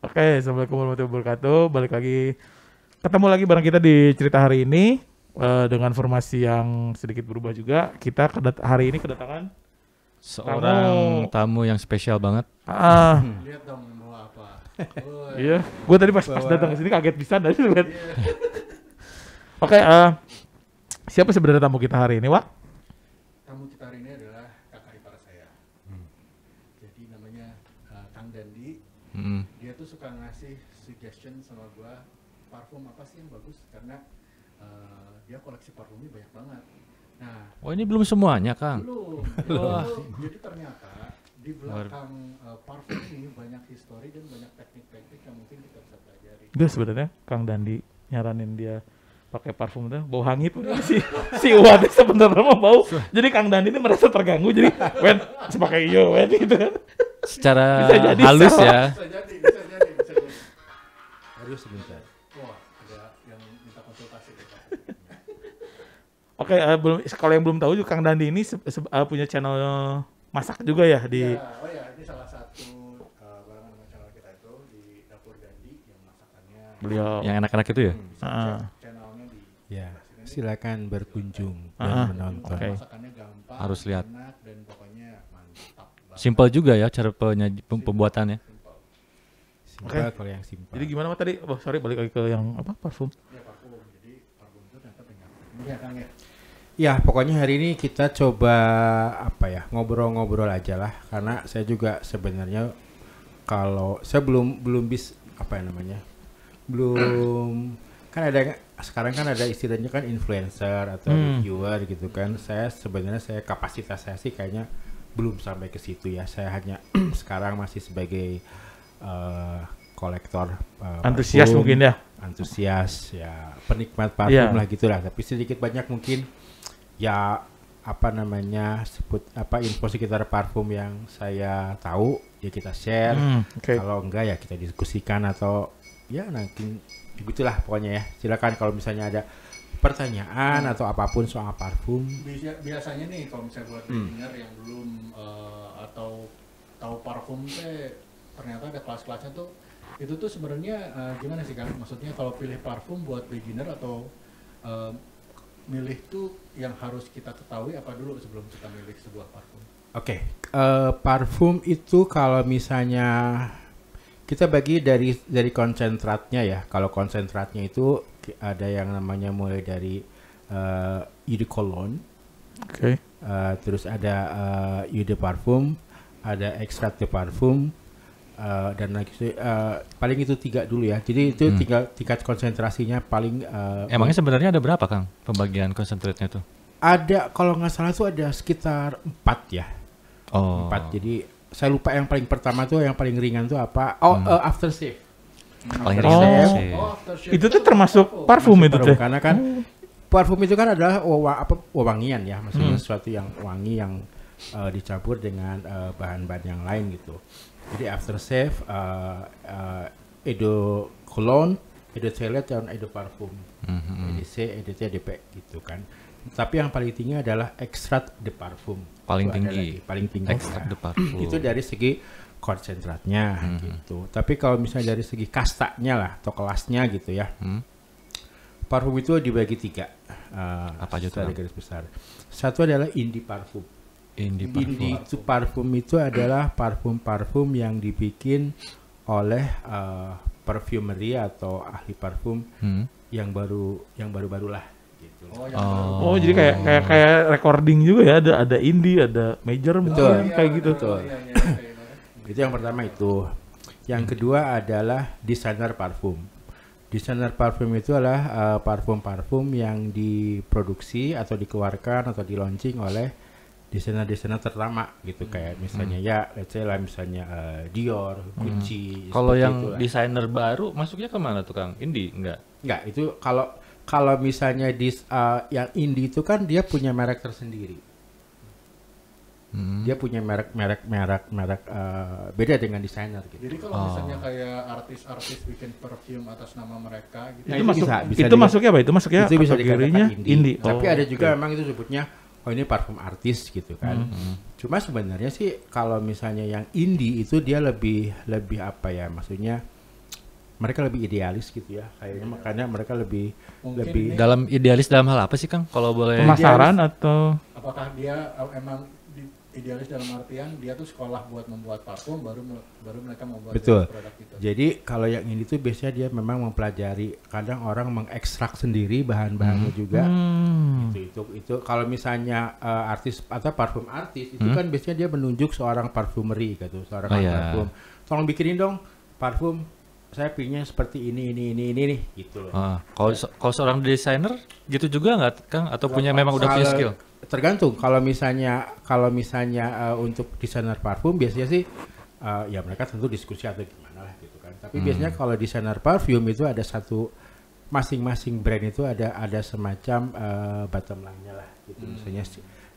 Oke, assalamualaikum warahmatullahi wabarakatuh. Balik lagi, ketemu lagi bareng kita di cerita hari ini dengan formasi yang sedikit berubah juga. Kita hari ini kedatangan seorang tamu yang spesial banget. Lihat dong mau apa. Iya, gue tadi pas datang ke sini kaget bisa dari lihat. Oke, siapa sebenarnya tamu kita hari ini, Wak? Tamu kita hari ini adalah kakak ipar saya. Jadi namanya Kang Dandi. Dia tuh suka ngasih suggestion sama gua parfum apa sih yang bagus karena dia koleksi parfumnya banyak banget. Nah, Oh ini belum semuanya, Kang. belum. Jadi ternyata di belakang parfum ini banyak histori dan banyak teknik-teknik yang mungkin kita bisa pelajari. Dia sebenarnya Kang Dandi nyaranin dia pakai parfum tuh bau hangit si Uwan sebenarnya mau bau. Jadi Kang Dandi ini merasa terganggu jadi wen pakai iyo wen gitu kan. Secara Bisa jadi halus salah. ya. Bisa jadi. Aduh sebentar. Wah, ada yang minta konsultasi deh, Pak. Oke, kalau yang belum tahu juga Kang Dandi ini punya channel masak juga ya di Ini salah satu barengan sama channel kita itu di Dapur Dandi yang masakannya beliau. Yang enak-enak itu ya. bisa Ah. cek channelnya di Ya, sini. silakan berkunjung Ah. dan menonton. Oke. Masakannya gampang, Harus lihat. enak dan pokoknya mantap banget. Simple juga ya cara pembuatannya. Simple. Simpel Oke. kalau yang simpel. Jadi gimana Mas tadi? Oh, sorry balik lagi ke yang apa parfum. Ya parfum. Jadi parfum itu ternyata banyak. Iya Kang ya. Ya, pokoknya hari ini kita coba ngobrol-ngobrol aja lah karena saya juga sebenarnya kalau saya belum belum kan ada sekarang kan ada istilahnya kan influencer atau reviewer gitu kan. Saya kapasitas saya sih kayaknya belum sampai ke situ ya. Saya hanya sekarang masih sebagai kolektor Antusias parfum, mungkin ya. antusias ya, penikmat parfum Iya. lah gitulah. Tapi sedikit banyak mungkin ya info sekitar parfum yang saya tahu ya kita share. Oke. Kalau enggak ya kita diskusikan atau ya nanti begitulah pokoknya ya. Silakan kalau misalnya ada pertanyaan atau apapun soal parfum. Biasanya nih kalau misalnya buat beginner yang belum atau tahu parfum teh ternyata ada kelas-kelasnya tuh itu tuh sebenarnya gimana sih Kang? Maksudnya kalau pilih parfum buat beginner atau milih tuh yang harus kita ketahui apa dulu sebelum kita milih sebuah parfum? Oke, parfum itu kalau misalnya kita bagi dari konsentratnya ya. Kalau konsentratnya itu ada yang namanya mulai dari eau de cologne, Oke. terus ada eau de parfum, ada extrait de parfum, dan lagi paling itu 3 dulu ya. Jadi itu tingkat konsentrasinya paling Emangnya sebenarnya ada berapa, Kang, pembagian konsentrate-nya tuh? ada kalau nggak salah tuh ada sekitar 4 ya. Oh. 4. Jadi saya lupa yang paling pertama tuh yang paling ringan tuh apa? Aftershave. Paling Oh. ringan sih. Aftershave Itu tuh termasuk parfum itu teh. Karena kan parfum itu kan adalah wewangian ya, maksudnya sesuatu yang wangi yang dicampur dengan bahan-bahan yang lain gitu. Jadi aftershave, eau de cologne, eau de toilette dan eau de parfum. EDC, EDT, EDP gitu kan. Tapi yang paling tinggi adalah extrait de parfum. Paling Itu ada tinggi. lagi, paling tinggi. Extrait de parfum. Itu dari segi konsentratnya gitu. Tapi kalau misalnya dari segi kastanya lah atau kelasnya gitu ya. Parfum itu dibagi 3. Apa aja tuh, secara Bang? garis besar. Satu adalah indie parfum. Indie parfum. Indie itu parfum itu adalah parfum-parfum yang dibikin oleh perfumery atau ahli parfum yang baru-baru lah gitu. Oh, jadi kayak recording juga ya, ada indie, ada major mungkin kayak gitu. Itu yang pertama itu. Yang kedua adalah designer parfum. Designer parfum itu adalah parfum-parfum yang diproduksi atau dikeluarkan atau di launching oleh desainer-desainer terutama gitu, kayak misalnya ya let's say lah misalnya Dior, Gucci. Kalau seperti yang itulah. desainer baru masuknya kemana tuh, Kang? Indie enggak? Enggak, itu kalau misalnya yang indie itu kan dia punya merek tersendiri. Dia punya merek beda dengan desainer gitu. Jadi kalau misalnya kayak artis-artis bikin perfume atas nama mereka gitu. Nah, Itu itu masuk bisa itu masuknya apa? Itu masuknya itu bisa kategorinya dikatakan indie. Tapi Oh, ada juga oke. memang itu sebutnya ini parfum artis gitu kan. Cuma sebenarnya sih kalau misalnya yang indie itu dia lebih apa ya, maksudnya mereka lebih idealis gitu ya. Kayaknya makanya mereka lebih Mungkin lebih ini- Dalam idealis dalam hal apa sih Kang? Kalau boleh. Pemasaran atau Apakah dia emang idealis dalam artian dia tuh sekolah buat membuat parfum baru mereka membuat Betul. produk itu. Jadi kalau yang ini tuh biasanya dia memang mempelajari, kadang orang mengekstrak sendiri bahan-bahannya juga. Itu kalau misalnya artis atau parfum artis itu kan biasanya dia menunjuk seorang parfumeri gitu, seorang iya. parfum. Tolong bikinin dong parfum, saya pilihnya seperti ini nih gitu loh. Kalau seorang desainer gitu juga nggak Kang? Atau punya memang udah punya skill? Tergantung. Kalau misalnya untuk desainer parfum biasanya sih ya mereka tentu diskusi atau gimana lah gitu kan. Tapi biasanya kalau desainer parfum itu ada satu masing-masing brand itu ada semacam bottom line-nya lah gitu. Misalnya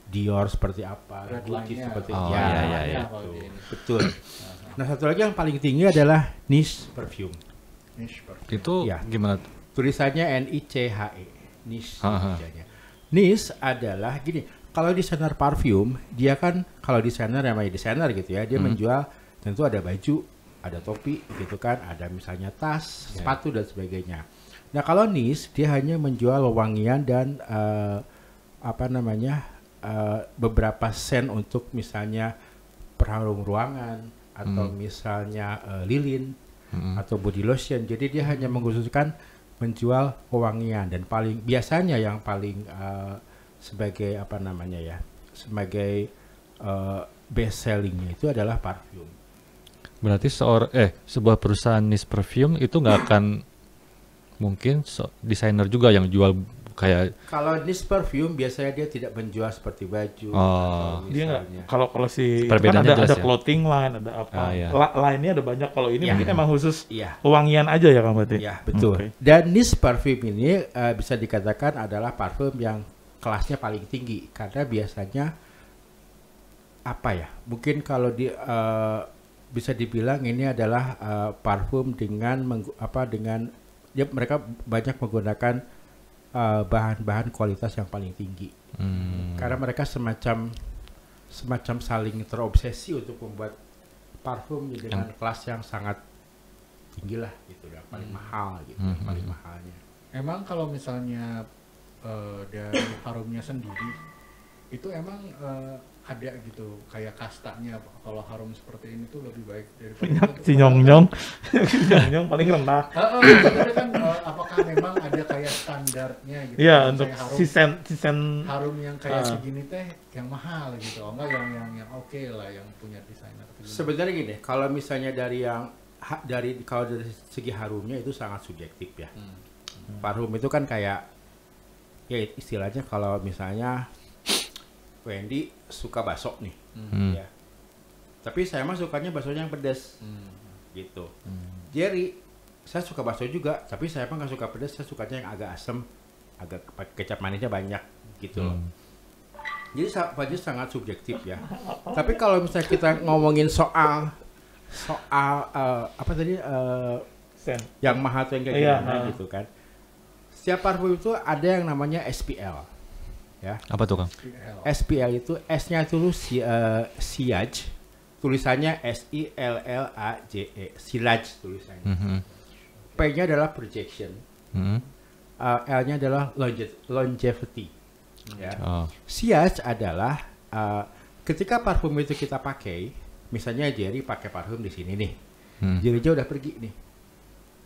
Dior seperti apa, Red Gucci line-nya. seperti Oh, ya, iya. Kalau di ini. betul. Nah satu lagi yang paling tinggi adalah niche perfume. Niche parfum. Itu Iya. gimana? Tulisannya NICHE, niche. Aha. bacanya. Niche adalah gini, kalau desainer parfum, dia kan kalau desainer namanya desainer gitu ya, dia menjual tentu ada baju, ada topi gitu kan, ada misalnya tas, sepatu dan sebagainya. Nah kalau niche dia hanya menjual wewangian dan beberapa sen untuk misalnya perharum ruangan atau misalnya lilin atau body lotion. Jadi dia hanya mengkhususkan menjual wewangian dan biasanya yang paling sebagai sebagai best sellingnya itu adalah parfum. Berarti sebuah perusahaan niche perfume itu nggak akan mungkin desainer juga yang jual kayak Kalau niche perfume biasanya dia tidak menjual seperti baju. Oh. atau dia nggak? misalnya. Kalau si itu kan Perbedaannya ada jelas ya? clothing line, ada apa? Iya. Line-nya ada banyak. Kalau ini Iya. mungkin emang khusus Iya. wangian aja ya kan berarti? Ya betul. Oke. Dan niche parfum ini bisa dikatakan adalah parfum yang kelasnya paling tinggi karena biasanya mungkin kalau bisa dibilang ini adalah parfum dengan mereka banyak menggunakan bahan-bahan kualitas yang paling tinggi karena mereka semacam saling terobsesi untuk membuat parfum dengan kelas yang sangat tinggi lah gitu, yang paling mahal gitu, yang paling mahalnya. Emang kalau misalnya dari harumnya sendiri itu emang ada gitu kayak kastanya, kalau harum seperti ini tuh lebih baik daripada Si Nyong-Nyong. Si Nyong-Nyong paling rendah. Maksudnya kan apakah memang ada kayak standarnya gitu? Iya, Misalnya untuk harum, sisen harum yang kayak segini teh yang mahal gitu, oh enggak yang oke lah yang punya desainer. Sebenarnya gini, kalau misalnya dari segi harumnya itu sangat subjektif ya. Parfum itu kan kayak ya istilahnya kalau misalnya Wendy suka bakso nih, ya. Tapi saya mah sukanya baksonya yang pedas, gitu. Jerry, saya suka bakso juga, tapi saya mah nggak suka pedas, saya sukanya yang agak asam, agak kecap manisnya banyak, gitu loh. Jadi sangat subjektif ya. Tapi kalau misalnya kita ngomongin soal sen. yang mahal atau yang kayak Iya, gimana gitu kan. Setiap parfum itu ada yang namanya SPL. Ya. apa tuh Kang? SPL itu S-nya itu Sillage, tulisannya SILLAGE, Sillage tulisannya. P-nya adalah projection, L-nya adalah longevity. Ya. Sillage adalah ketika parfum itu kita pakai, misalnya Jerry pakai parfum di sini nih, Jerry udah pergi nih,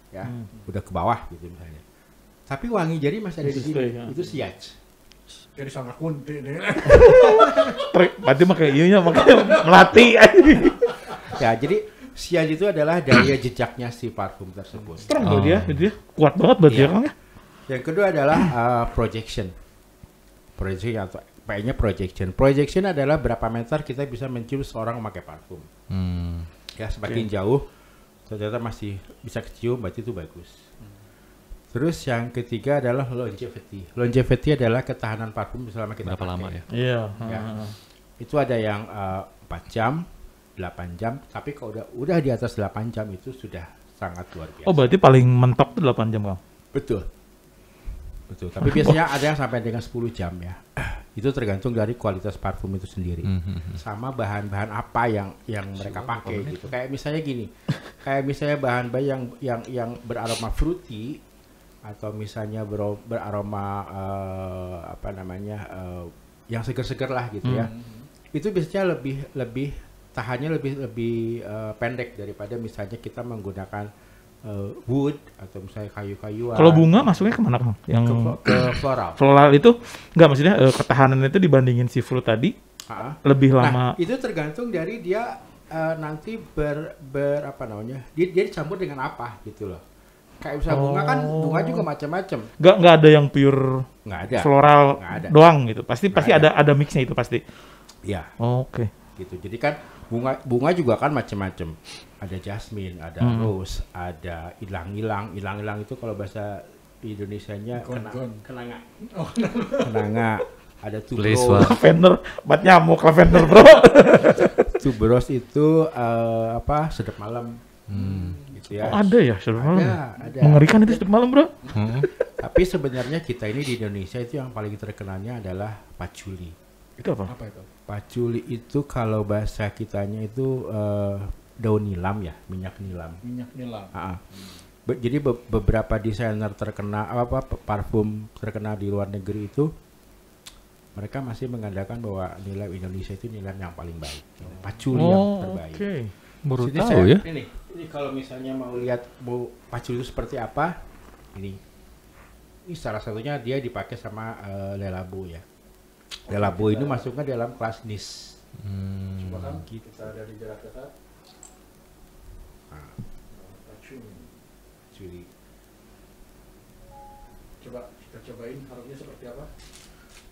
ya, udah ke bawah gitu misalnya. Tapi wangi Jerry masih ada di sini, itu Sillage. Jadi sangat kunti deh. Berarti makanya iya makanya melatih. Ya, jadi Sillage itu adalah daya jejaknya si parfum tersebut. Strong loh dia kuat banget berarti Iya. ya Kang ya. Yang kedua adalah projection. Projection atau P-nya projection. Projection adalah berapa meter kita bisa mencium seorang memakai parfum. Ya, semakin jauh ternyata masih bisa kecium, berarti itu bagus. Terus yang ketiga adalah longevity. Longevity adalah ketahanan parfum selama kita Berapa pakai. lama ya? Iya. Ya. Itu ada yang 4 jam, 8 jam, tapi kalau udah di atas 8 jam itu sudah sangat luar biasa. Oh berarti paling mentok tuh 8 jam Kang. Betul. Tapi biasanya ada yang sampai dengan 10 jam ya. Itu tergantung dari kualitas parfum itu sendiri. Sama bahan-bahan apa yang mereka pakai gitu. Kayak misalnya gini. Kayak misalnya bahan-bahan yang beraroma fruity atau misalnya beraroma yang seger-seger lah gitu ya. Itu biasanya lebih tahannya lebih pendek daripada misalnya kita menggunakan wood atau misalnya kayu-kayuan. Kalau bunga masuknya kemana Kang? Yang ke floral. floral itu enggak, maksudnya ketahanan itu dibandingin si fruit tadi lebih lama. Nah, itu tergantung dari dia nanti dia dicampur dengan apa gitu loh. Kayak misalnya bunga kan, bunga juga macam-macam. Enggak ada yang pure Nggak ada. floral Nggak ada. doang gitu. Pasti Nggak ada mixnya itu pasti. Iya. Oke. Gitu. Jadi kan bunga juga kan macam-macam. Ada jasmine, ada rose, ada ilang-ilang. Ilang-ilang itu kalau bahasa Indonesianya kenanga. Kenanga. Ada Please, tuberose. Wak. Lavender, bat nyamuk lavender bro. Tuberose itu sedap malam. Gitu ya. Oh, ada ya sedap malam. Ada. Mengerikan itu sedap malam bro. Tapi sebenarnya kita ini di Indonesia itu yang paling terkenalnya adalah patchouli. Itu apa? Apa itu? Patchouli itu kalau bahasa kitanya itu daun nilam ya, minyak nilam. Minyak nilam. Jadi beberapa desainer terkenal parfum terkenal di luar negeri itu mereka masih mengandalkan bahwa nilam Indonesia itu nilam yang paling baik. Patchouli yang terbaik. Oke. Baru Jadi tahu ya. Ini kalau misalnya mau lihat patchouli itu seperti apa, ini salah satunya dia dipakai sama Le Labo ya. Le Labo ini masuknya dalam kelas niche. Coba kan kita dari jarak dekat. Patchouli. Coba kita cobain harumnya seperti apa?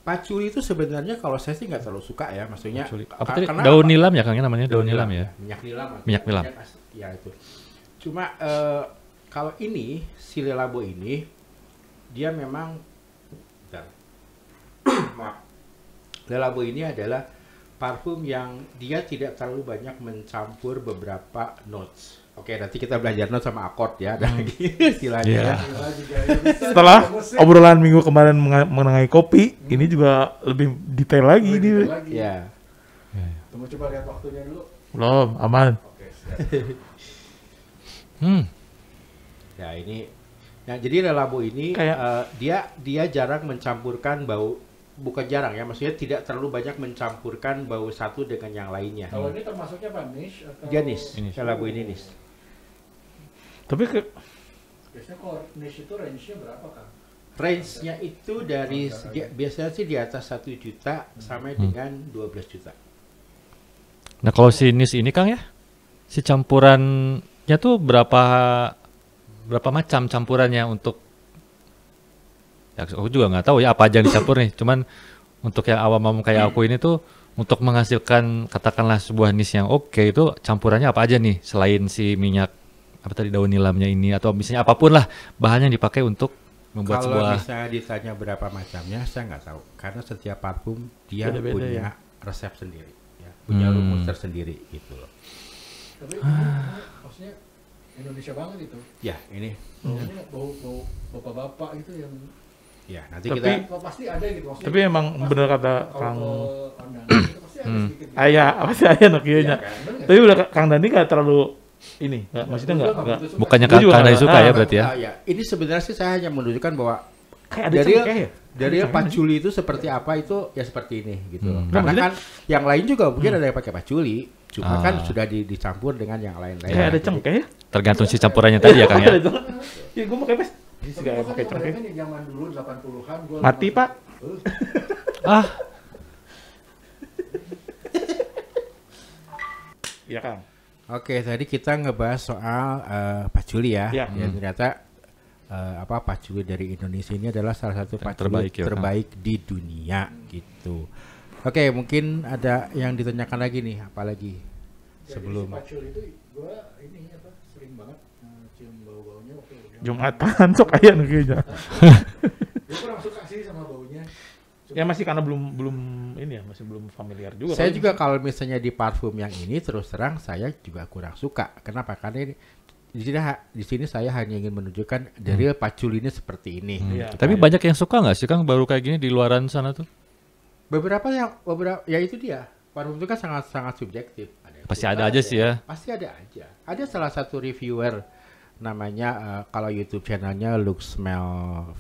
Patchouli itu sebenarnya kalau saya sih nggak terlalu suka ya, maksudnya Apa tadi? karena Daun nilam ya Kang, namanya daun nilam ya. minyak nilam. Minyak nilam. Ya itu. Cuma kalau ini si Le Labo ini dia memang maaf. Le Labo ini adalah parfum yang dia tidak terlalu banyak mencampur beberapa notes. Oke, nanti kita belajar notes sama akord ya, ada lagi istilahnya. Iya. Setelah obrolan minggu kemarin mengenai kopi, ini juga lebih detail lagi Lebih nih. detail lagi. Ya. Tunggu coba lihat waktunya dulu. Belum, aman. Oke, siap. Ya ini. Nah, jadi Le Labo ini Kayak- dia jarang mencampurkan bau, bukan jarang ya, maksudnya tidak terlalu banyak mencampurkan bau satu dengan yang lainnya. Kalau ini termasuknya apa? Niche atau? Dia niche. Le Labo ini niche. Tapi Biasanya kalau niche itu range-nya berapa kan? Range-nya itu dari biasanya sih di atas 1 juta sampai dengan 12 juta. Nah kalau si nis ini Kang ya, si campurannya tuh berapa macam campurannya untuk? Ya aku juga nggak tahu ya apa aja yang dicampur nih. Cuman untuk yang awam kayak aku ini tuh untuk menghasilkan katakanlah sebuah nis yang oke itu campurannya apa aja nih selain si minyak apa tadi daun nilamnya ini atau misalnya apapun lah bahan yang dipakai untuk membuat Kalau sebuah. misalnya ditanya berapa macamnya, saya nggak tahu. Karena setiap parfum dia Beda-beda punya ya. resep sendiri, ya. Punya rumus tersendiri gitu loh. Tapi ini maksudnya Indonesia banget itu. Ya ini, Baunya bau bapak-bapak itu yang ya nanti Tapi- kita pasti ada gitu maksudnya. Tapi emang bener kata Kang Kalau Kang Dani itu pasti ada sedikit. Gitu. Ayah, apa sih ayah nokianya. Bener nggak? Tapi udah Kang Dani nggak terlalu ini, maksudnya nggak begitu suka. Bukannya Gua juga Kang Dani nggak- suka ya berarti ya? ya. Ini sebenarnya sih saya hanya menunjukkan bahwa kayak ada dari cengkeh ya. dari patchouli itu seperti apa itu ya seperti ini gitu loh. Nggak, Karena maksudnya- kan yang lain juga mungkin ada yang pakai patchouli, cuma kan sudah dicampur dengan yang lain-lain. Kayak ada Jadi- cengkeh ya. Tergantung si campurannya tadi ya Kang ya. Ya gue pakai pes. Ini juga Gua kan pakai cengkeh. ibaratnya nih zaman dulu 80-an gua Mati Pak. Ah, Iya Kang. Oke, tadi kita ngebahas soal patchouli ya. Ya. Ya, ternyata patchouli dari Indonesia ini adalah salah satu Yang patchouli terbaik ya, terbaik di dunia gitu. Oke, mungkin ada yang ditanyakan lagi nih, apalagi sebelum. Jadi si patchouli itu gua ini apa sering banget cium bau-baunya waktu Jumatan sok ayah nokianya. Gua kurang suka sih sama baunya. Ya masih karena belum ini ya, masih belum familiar juga. Saya Kalau- juga kalau misalnya di parfum yang ini terus terang saya juga kurang suka. Kenapa? Karena di sini saya hanya ingin menunjukkan dari patchouli ini seperti ini. Iya. tapi banyak yang suka nggak sih Kang baru kayak gini di luaran sana tuh? beberapa ya itu dia. Parfum itu kan sangat subjektif. Ada yang Pasti suka, ada aja sih ya. Pasti ada aja. Ada salah satu reviewer namanya kalau YouTube channelnya Looks Smell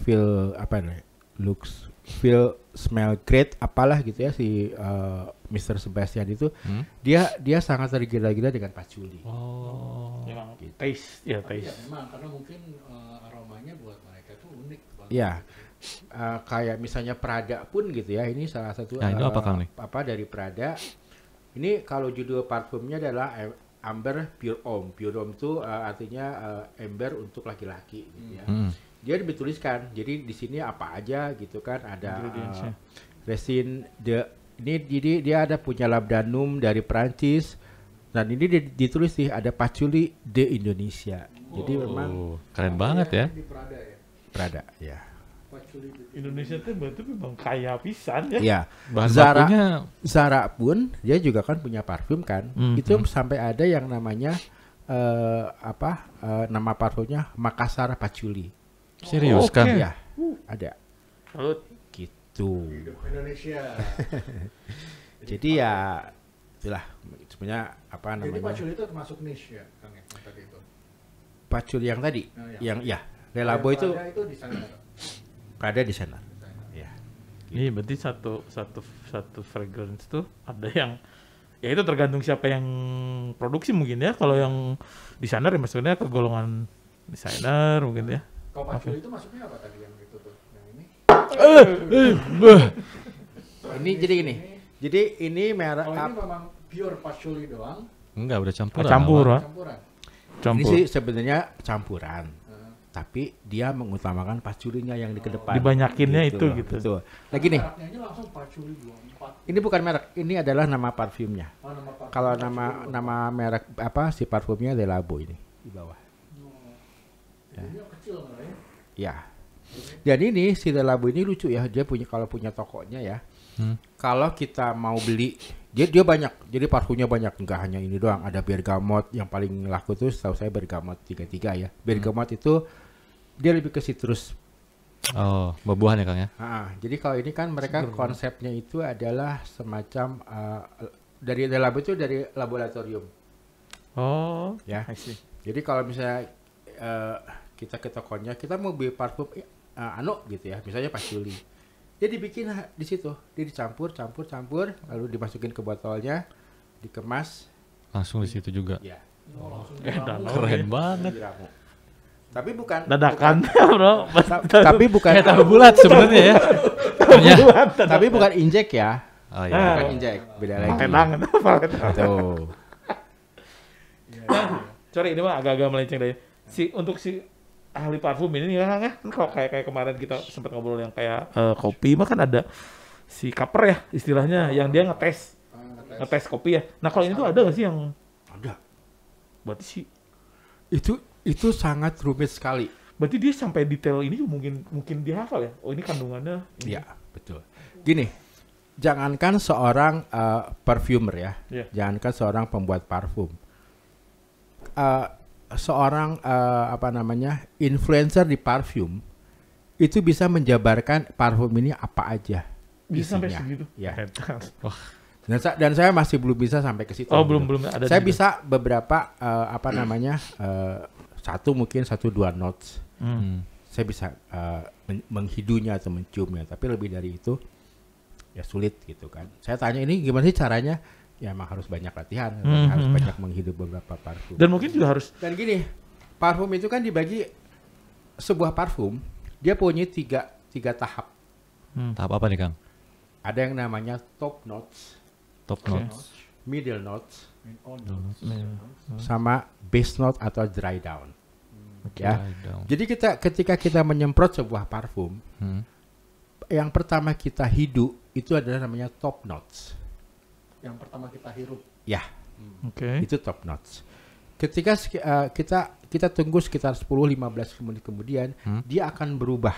Feel apa nih? Looks Feel Smell Great apalah gitu ya si Mr. Sebastian itu dia sangat tergila-gila dengan patchouli. Oh. Memang Gitu. taste, ya Tapi ya taste. memang karena mungkin aromanya buat mereka tuh unik banget. Iya. Kayak misalnya Prada pun gitu ya. Ini salah satu Nah, itu apa, Kang, nih? apa dari Prada. Ini kalau judul parfumnya adalah Amber Pure Homme. Pure Homme itu artinya ember untuk laki-laki gitu ya. Dia dituliskan. Jadi di sini apa aja gitu kan ada Ingredients-nya. resin jadi dia ada punya labdanum dari Prancis. Dan ini ditulis sih ada patchouli de Indonesia. Jadi memang Oh, keren banget ya. Di Prada ya. Prada ya. Patchouli itu. Indonesia tuh berarti memang kaya pisan ya. Iya. Bahan Zara bakunya Zara pun dia juga kan punya parfum kan. Itu sampai ada yang namanya nama parfumnya Makassar Patchouli. serius Oke. kan? Ya, ada Salut. gitu. Hidup Indonesia. Jadi ya itulah sebenarnya apa Jadi namanya? patchouli itu termasuk niche ya, Kang ya, yang tadi itu. Patchouli yang tadi, Oh, iya. yang ya Le Labo itu Prada itu di sana. Prada di sana. Ya. Ini berarti satu fragrance tuh ada yang ya itu tergantung siapa yang produksi mungkin ya. Kalau yang desainer ya maksudnya ke golongan desainer mungkin ya. Kalau patchouli itu masuknya apa tadi yang itu tuh? Yang ini? Ini jadi gini. Jadi ini merek Kalau ini memang pure patchouli doang, Enggak, udah campuran. Campur, awal. Pak. campuran. ini Campur. sih sebenarnya campuran. Tapi dia mengutamakan patchoulinya yang di kedepan. Dibanyakinnya itu loh, gitu. betul. Nah gini, Mereknya aja langsung patchouli 24. ini bukan merek, ini adalah nama parfumnya. Oh, nama parfum Kalau patchouli nama merek apa si parfumnya Le Labo ini di bawah. Ini kecil nggak ya? Ya. Dan ini si Le Labo ini lucu ya, dia kalau punya tokonya ya. Kalau kita mau beli, dia banyak. Jadi parfumnya banyak, enggak hanya ini doang. Ada bergamot yang paling laku tuh setahu saya bergamot 33 ya. Bergamot itu dia lebih ke citrus. Oh, buah-buahan ya Kang ya? Jadi kalau ini kan mereka konsepnya itu adalah semacam dari Le Labo itu dari laboratorium Oh, ya. I see. Jadi kalau misalnya kita ke tokonya, kita mau beli parfum gitu ya, misalnya patchouli. Dia dibikin di situ, dia dicampur, lalu dimasukin ke botolnya, dikemas, Langsung di situ juga. ya. Keren banget. Diramu. Tapi bukan Dadakan, bro. tapi bukan Kayak tahu bulat sebenarnya ya. Punya. tapi bukan injek ya. Oh iya. Bukan injek, beda lagi. Tenang, Tuh. Sorry ini mah agak-agak melenceng dari untuk si ahli parfum ini ya Kang ya. Kan kalau kayak kemarin kita sempat ngobrol yang kayak kopi mah kan ada si kaper ya istilahnya yang dia ngetes kopi ya. Nah kalau ini tuh ada nggak sih yang Ada. berarti sih Itu sangat rumit sekali. berarti dia sampai detail ini mungkin dia hafal ya. Oh ini kandungannya. Ini. Iya, betul. Gini, jangankan seorang perfumer ya, Iya. jangankan seorang pembuat parfum, seorang influencer di parfum itu bisa menjabarkan parfum ini apa aja. Bisa sampai isinya. segitu. Ya. Hebat. Dan saya masih belum bisa sampai ke situ. Oh gitu. belum ada. Saya juga. bisa beberapa mungkin 1-2 notes. Saya bisa menghidunya atau menciumnya, tapi lebih dari itu ya sulit gitu kan. Saya tanya ini gimana sih caranya? Ya emang harus banyak latihan, harus banyak menghidup beberapa parfum. Dan mungkin juga harus Dan gini, parfum itu kan dibagi sebuah parfum, dia punya tiga tahap. Tahap apa nih Kang? Ada yang namanya top notes, Top notes. middle notes, Iya. sama base note atau dry down. Ya. Dry down. Jadi ketika kita menyemprot sebuah parfum, yang pertama kita hidup itu adalah namanya top notes. Yang pertama kita hirup. Ya, Oke. itu top notes. Ketika kita tunggu sekitar 10-15 menit kemudian, dia akan berubah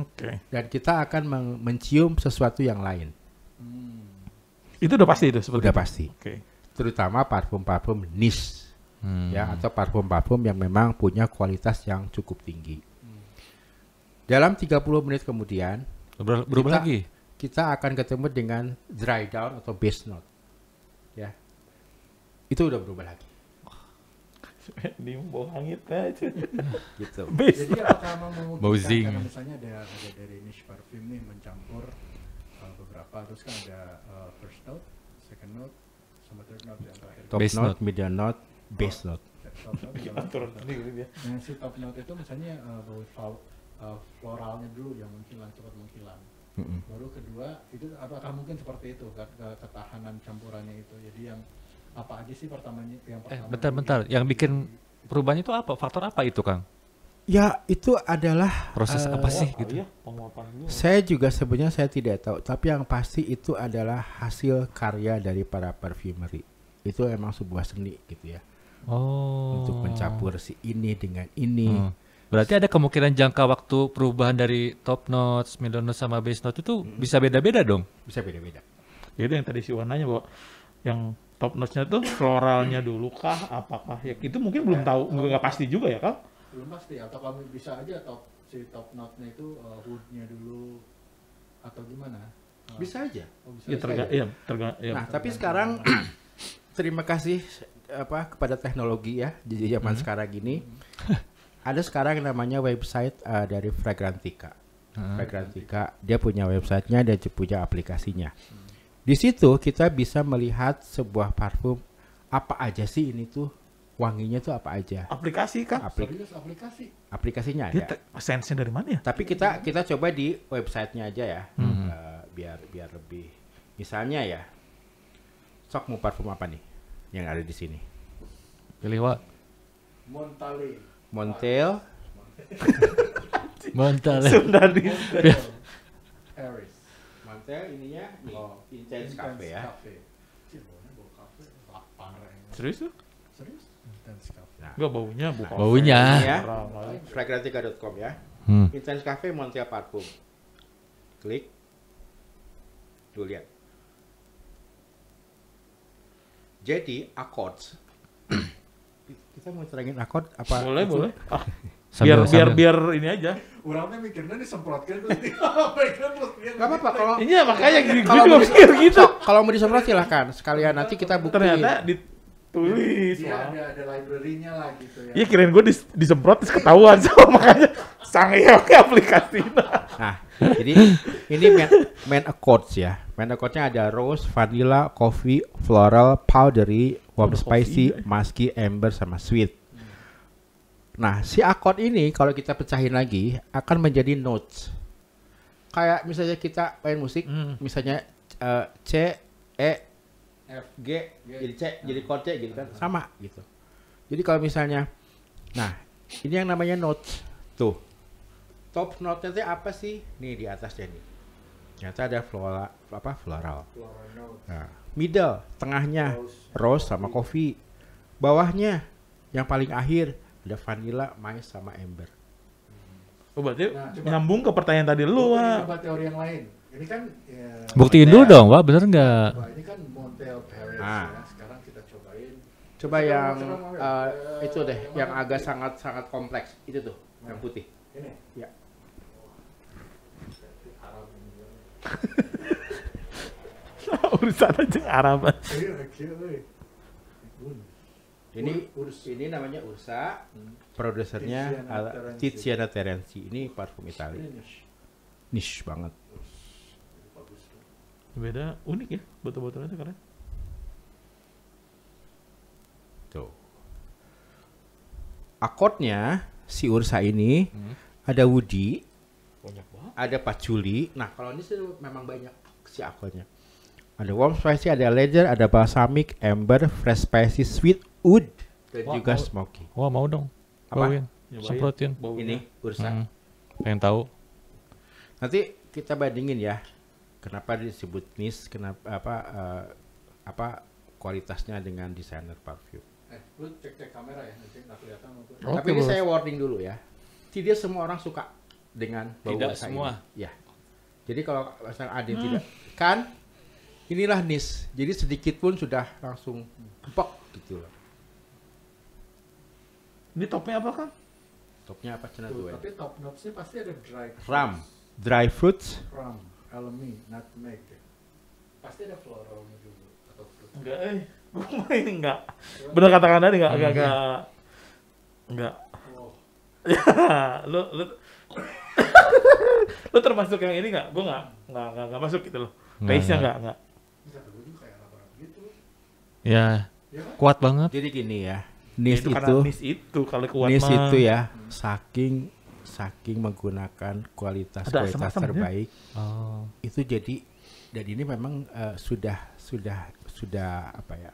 Oke. dan kita akan mencium sesuatu yang lain. Itu udah pasti itu seperti Udah itu? pasti. Oke. Terutama parfum-parfum niche, ya, atau parfum-parfum yang memang punya kualitas yang cukup tinggi. Dalam 30 menit kemudian, Berubah Kita- lagi. kita akan ketemu dengan dry down atau base note. Ya. Itu udah berubah lagi. Ini bau hangit aja. Gitu. Base. Jadi apakah memungkinkan Bau zing. karena misalnya ada dari niche parfum nih mencampur beberapa, terus kan ada first note, second note, sama third note yang terakhir. Top Base note, note. middle note, base note. Top note, middle note, Turun base note. sendiri dia. Nah si top note itu misalnya bau floralnya dulu yang menghilang, cepat menghilang. Mm-mm. Baru kedua itu apakah mungkin seperti itu ketahanan campurannya itu. Jadi yang apa aja sih pertamanya yang pertama? Bentar. Yang bikin perubahan itu apa? Faktor apa itu, Kang? Ya, itu adalah Proses apa sih Oh gitu? iya, penguapan dulu. saya juga sebenarnya saya tidak tahu, tapi yang pasti itu adalah hasil karya dari para perfumery. Itu emang sebuah seni gitu ya. Oh. Untuk mencampur si ini dengan ini. Berarti ada kemungkinan jangka waktu perubahan dari top notes, middle notes sama base note itu bisa beda-beda dong? Bisa beda-beda. Jadi yang tadi si warnanya bahwa yang top notes-nya tuh floralnya dulu kah, apakah ya itu mungkin belum tahu, nggak pasti juga ya Kang. Belum pasti, atau kami bisa aja si top note-nya itu hood-nya dulu atau gimana? Bisa aja. Oh, bisa Ya aja. tergantung. Nah, tapi sekarang terima kasih kepada teknologi ya di zaman sekarang ini. Ada sekarang yang namanya website dari Fragrantica. Fragrantica dia punya websitenya dan punya aplikasinya. Di situ kita bisa melihat sebuah parfum apa aja sih ini tuh, wanginya tuh apa aja. Aplikasi Kang. Serius aplikasi? Aplikasinya Dia ada. sense-nya dari mana ya? Tapi kita coba di websitenya aja ya, biar lebih. Misalnya ya, sok mau parfum apa nih yang ada di sini? Pilih Wak. Montale. Montel, Mantap. Sundanis. Paris. Montel ininya nih, Intense Cafe ya. Cih, baunya bau kafe. Parah. Serius tuh? Serius? Intense Cafe. Enggak baunya, bukan. Baunya. Ini ya, Parah. fragrantica.com ya. Hmm. Intense Cafe Montel Parfum. Klik. Tuh lihat. Jadi Accords. Kita mau terangin Accord apa? Boleh. Ah, Sambil- biar ini aja. Orangnya mikirnya disemprotkan terus diapakan terus dia. Gak apa-apa kalau Iya makanya gue Kalau juga mau- mikir gitu. kalau mau disemprot silahkan. Sekalian nanti kita buktiin. Ternyata ditulis. Dia Wah. ada library-nya lah gitu ya. Iya kirain gue disemprot terus ketahuan sama makanya sange aplikasi. Nah, jadi ini main Accords ya. Main Accords-nya ada rose, vanilla, coffee, floral, powdery, warm Ada spicy, coffee, musky, amber, sama sweet. Nah, si Accord ini kalau kita pecahin lagi akan menjadi notes. Kayak misalnya kita main musik, misalnya C, E, F. G, jadi C, jadi chord C gitu kan, sama gitu. Jadi kalau misalnya, nah ini yang namanya notes, tuh. Top note-nya tuh apa sih? Nih di atasnya nih. Ternyata ada floral. Floral note. Nah, middle, tengahnya rose sama coffee. Bawahnya yang paling akhir ada vanilla, mais sama amber. Oh, berarti Nah, coba. nyambung ke pertanyaan tadi lu, Wak. Coba teori yang lain. Ini kan ya, Buktiin dulu dong, Wak, bener nggak? Wah, ini kan Montel Paris Ah. ya. Sekarang kita cobain. Coba yang coba, itu deh, yang mana? agak sangat kompleks. Itu tuh, yang putih. Ini. Ya. Arab ini. Urusan aja Arab. Iya, kira. Ini namanya Ursa, produsernya Tiziana Terenzi. Tiziana Terenzi. Ini parfum Italia. Niche banget. Beda, unik ya botol-botolnya tuh keren. Tuh. Akordnya si Ursa ini ada woody, Banyak banget. ada patchouli. Nah, kalau ini sih memang banyak si akordnya. Ada warm spicy, ada leather, ada balsamic, amber, fresh spicy, sweet, wood, dan Wah, juga mau- smoky. Wah, mau dong. Apa? Bauin. Nyobain. Semprotin. Baunya. Ini Ursa. Pengen tahu. Nanti kita bandingin ya. Kenapa disebut niche? Kenapa apa kualitasnya dengan desainer parfum? Lu cek kamera ya, nanti nggak kelihatan untuk. Oke, Tapi ini Bos. saya warning dulu ya. Tidak semua orang suka dengan bau Tidak Ursa semua. ini. Ya. Jadi kalau misalnya ada yang tidak kan inilah niche. Jadi sedikit pun sudah langsung kepok gitu loh. Ini topnya apa Kang? Topnya apa cina Tuh, tuh? tapi top notes-nya pasti ada Rum, dry fruits, rum. almond, nutmeg. Pasti ada floralnya juga atau fruit. Enggak, gue ini enggak. Bener katakan tadi enggak. Oh, Ya, lu termasuk yang ini enggak? Gue enggak masuk gitu loh. Taste-nya enggak. bisa gue juga kayak raba-raba gitu. Ya, Ya kan? kuat banget. Jadi gini ya, nis Itu karena itu, nis itu kalau kuat nis mah. itu ya, saking menggunakan kualitas Ada kualitas asam-asamnya. terbaik, Oh. itu jadi, dan ini memang sudah apa ya,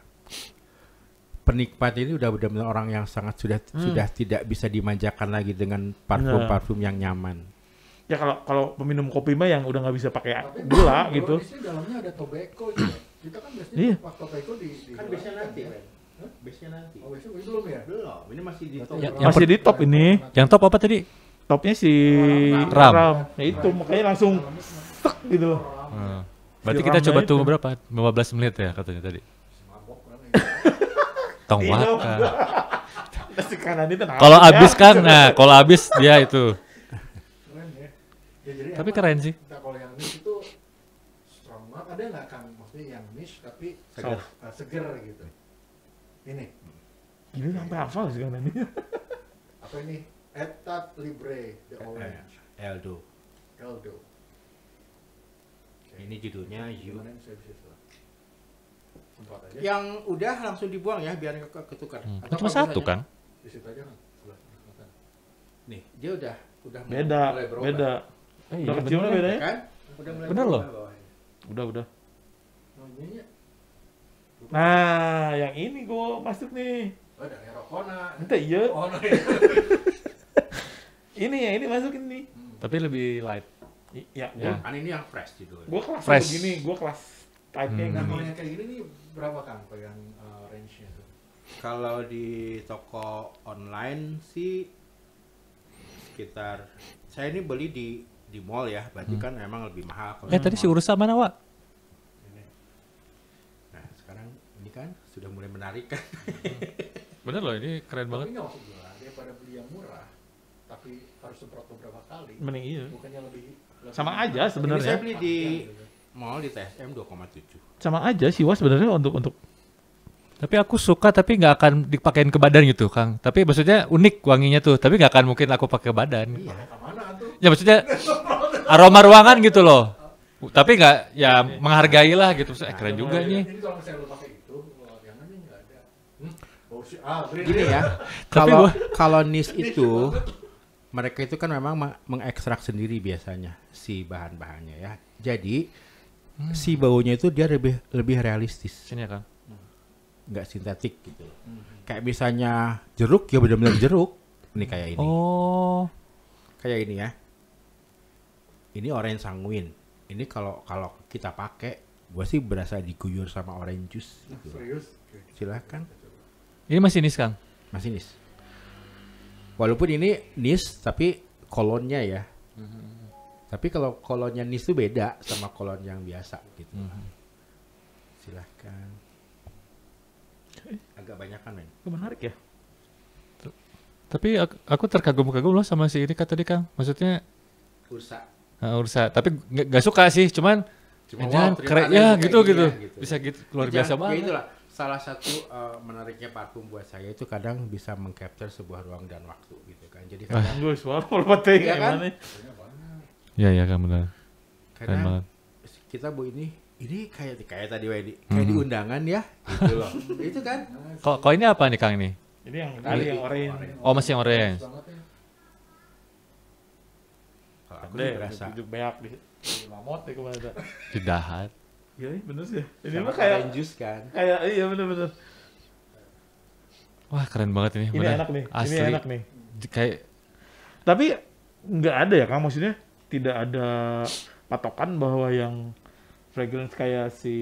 penikmat ini udah benar-benar orang yang sangat sudah tidak bisa dimanjakan lagi dengan parfum yang nyaman. Ya kalau peminum kopi mah yang udah nggak bisa pakai Tapi gula kalau gitu. di sini dalamnya ada tobacco juga. Kita kan biasanya Iya. pakai tobacco di Kan biasanya nanti, kan? Ben. Hah? Biasanya nanti. Oh, biasanya belum ya? Belum, ini masih di Atau Ya- berapa? Masih di top ini. Yang top apa tadi? Topnya si Ram. Ya itu makanya langsung tek gitu loh. Berarti Si kita ramnya coba itu. tunggu berapa? 15 menit ya katanya tadi. Mabok kan ya. Tong Iya. makan. Si kanan itu kenapa Kalau ya? habis kan, nah kalau habis dia itu. Keren ya. Ya, jadi Tapi emang keren sih. Nah, kalau yang niche itu strong banget. Ada nggak Kang? Maksudnya yang niche tapi Seger. seger gitu. Ini Gila sampai hafal sih kanan ini. apa ini? Etat Libre The Orange. Eldo. Eldo. Ini judulnya You. Gimana saya bisa tuh? Sempat aja. Yang udah langsung dibuang ya biar nggak ketukar. Atau Cuma kalau satu misalnya- kan? Di situ aja kan. Sebelah selatan. Nih, dia udah Beda, mulai berubah. beda. Udah kecilnya bener. bedanya? Ya kan? Udah mulai Bener loh. berubah bawahnya. Udah. Oh, ini ya. Nah, yang ini gua masuk nih. Oh, ada Aerocona. Ente iya. Oh, no, iya. Ini masuk ini. Tapi lebih light. Ya, Ya. Kan ini yang fresh judulnya. gua kelas Fresh. begini, gua kelas type-nya Nah, gini. kalau yang kayak gini nih berapa Kang? Apa yang range-nya tuh? Kalau di toko online sih sekitar, saya ini beli di mall ya, berarti kan memang lebih mahal. Kalau di Tadi si mall. Ursa mana, Wak? Ini. Nah sekarang ini kan sudah mulai menarik kan. Bener loh, ini keren Tapi nggak maksud gua, daripada beli yang murah, tapi harus semprot beberapa kali. Mending iya. Bukannya lebih Sama aja Ini saya sebenarnya. beli di mall di TSM 2,7. Sama aja sih Wah sebenarnya untuk Tapi aku suka, tapi nggak akan dipakein ke badan gitu, Kang. Tapi maksudnya unik wanginya tuh, tapi nggak akan mungkin aku pakai ke badan. Iya. Kemana tuh? Ya maksudnya aroma ruangan gitu loh. Tapi nggak, ya menghargai lah gitu. Keren juga nih. Ini kalau misalnya lo pakai itu, yang ini nggak ada. Bau si green Gini ya, Tapi kalau nis itu mereka itu kan memang mengekstrak sendiri biasanya si bahan-bahannya ya. Jadi si baunya itu dia lebih realistis, Sini ya, Kang. nggak sintetik gitu. Kayak misalnya jeruk ya benar-benar jeruk. Ini kayak ini, Oh, kayak ini ya. Ini orange sanguine. Ini kalau kita pakai, gua sih berasa diguyur sama orange juice. Gitu. Serius? Silahkan, ini masih nis, Kang. masih nis. Walaupun ini nis tapi kolonnya ya. Tapi kalau kolonnya nis itu beda sama kolon yang biasa gitu. Silahkan. Agak banyak kan men. menarik ya. Tapi aku terkagum-kagum loh sama si ini kata tadi, Kang. Maksudnya Ursa. Ursa, tapi nggak suka sih, cuman Cuma jangan wow, ternyata keren ada ya yang kayak gitu gini gitu. ya, gitu. Bisa gitu luar Ya, biasa ya banget. itulah salah satu menariknya parfum buat saya itu kadang bisa mengcapture sebuah ruang dan waktu gitu kan. Jadi kadang, Gue suara merpati Iya kan? gimana? Iya iya Kang, benar. Keren kadang banget. kita bu ini kayak tadi Wedi kayak di undangan ya gitu loh. Itu kan. Kok ini apa nih, Kang ini? Ini yang tadi yang orange. Oh, masih yang orange. Banget ya. Kalau aku Deh, sih berasa hidup beak di mamot deh kemana? Di dahat. Iya bener sih. Ini sama mah kayak orange juice kan. iya bener. Wah, keren banget ini. Ini bener. enak nih. Asli. Ini enak nih. Kayak Tapi nggak ada ya Kang, maksudnya tidak ada patokan bahwa yang fragrance kayak si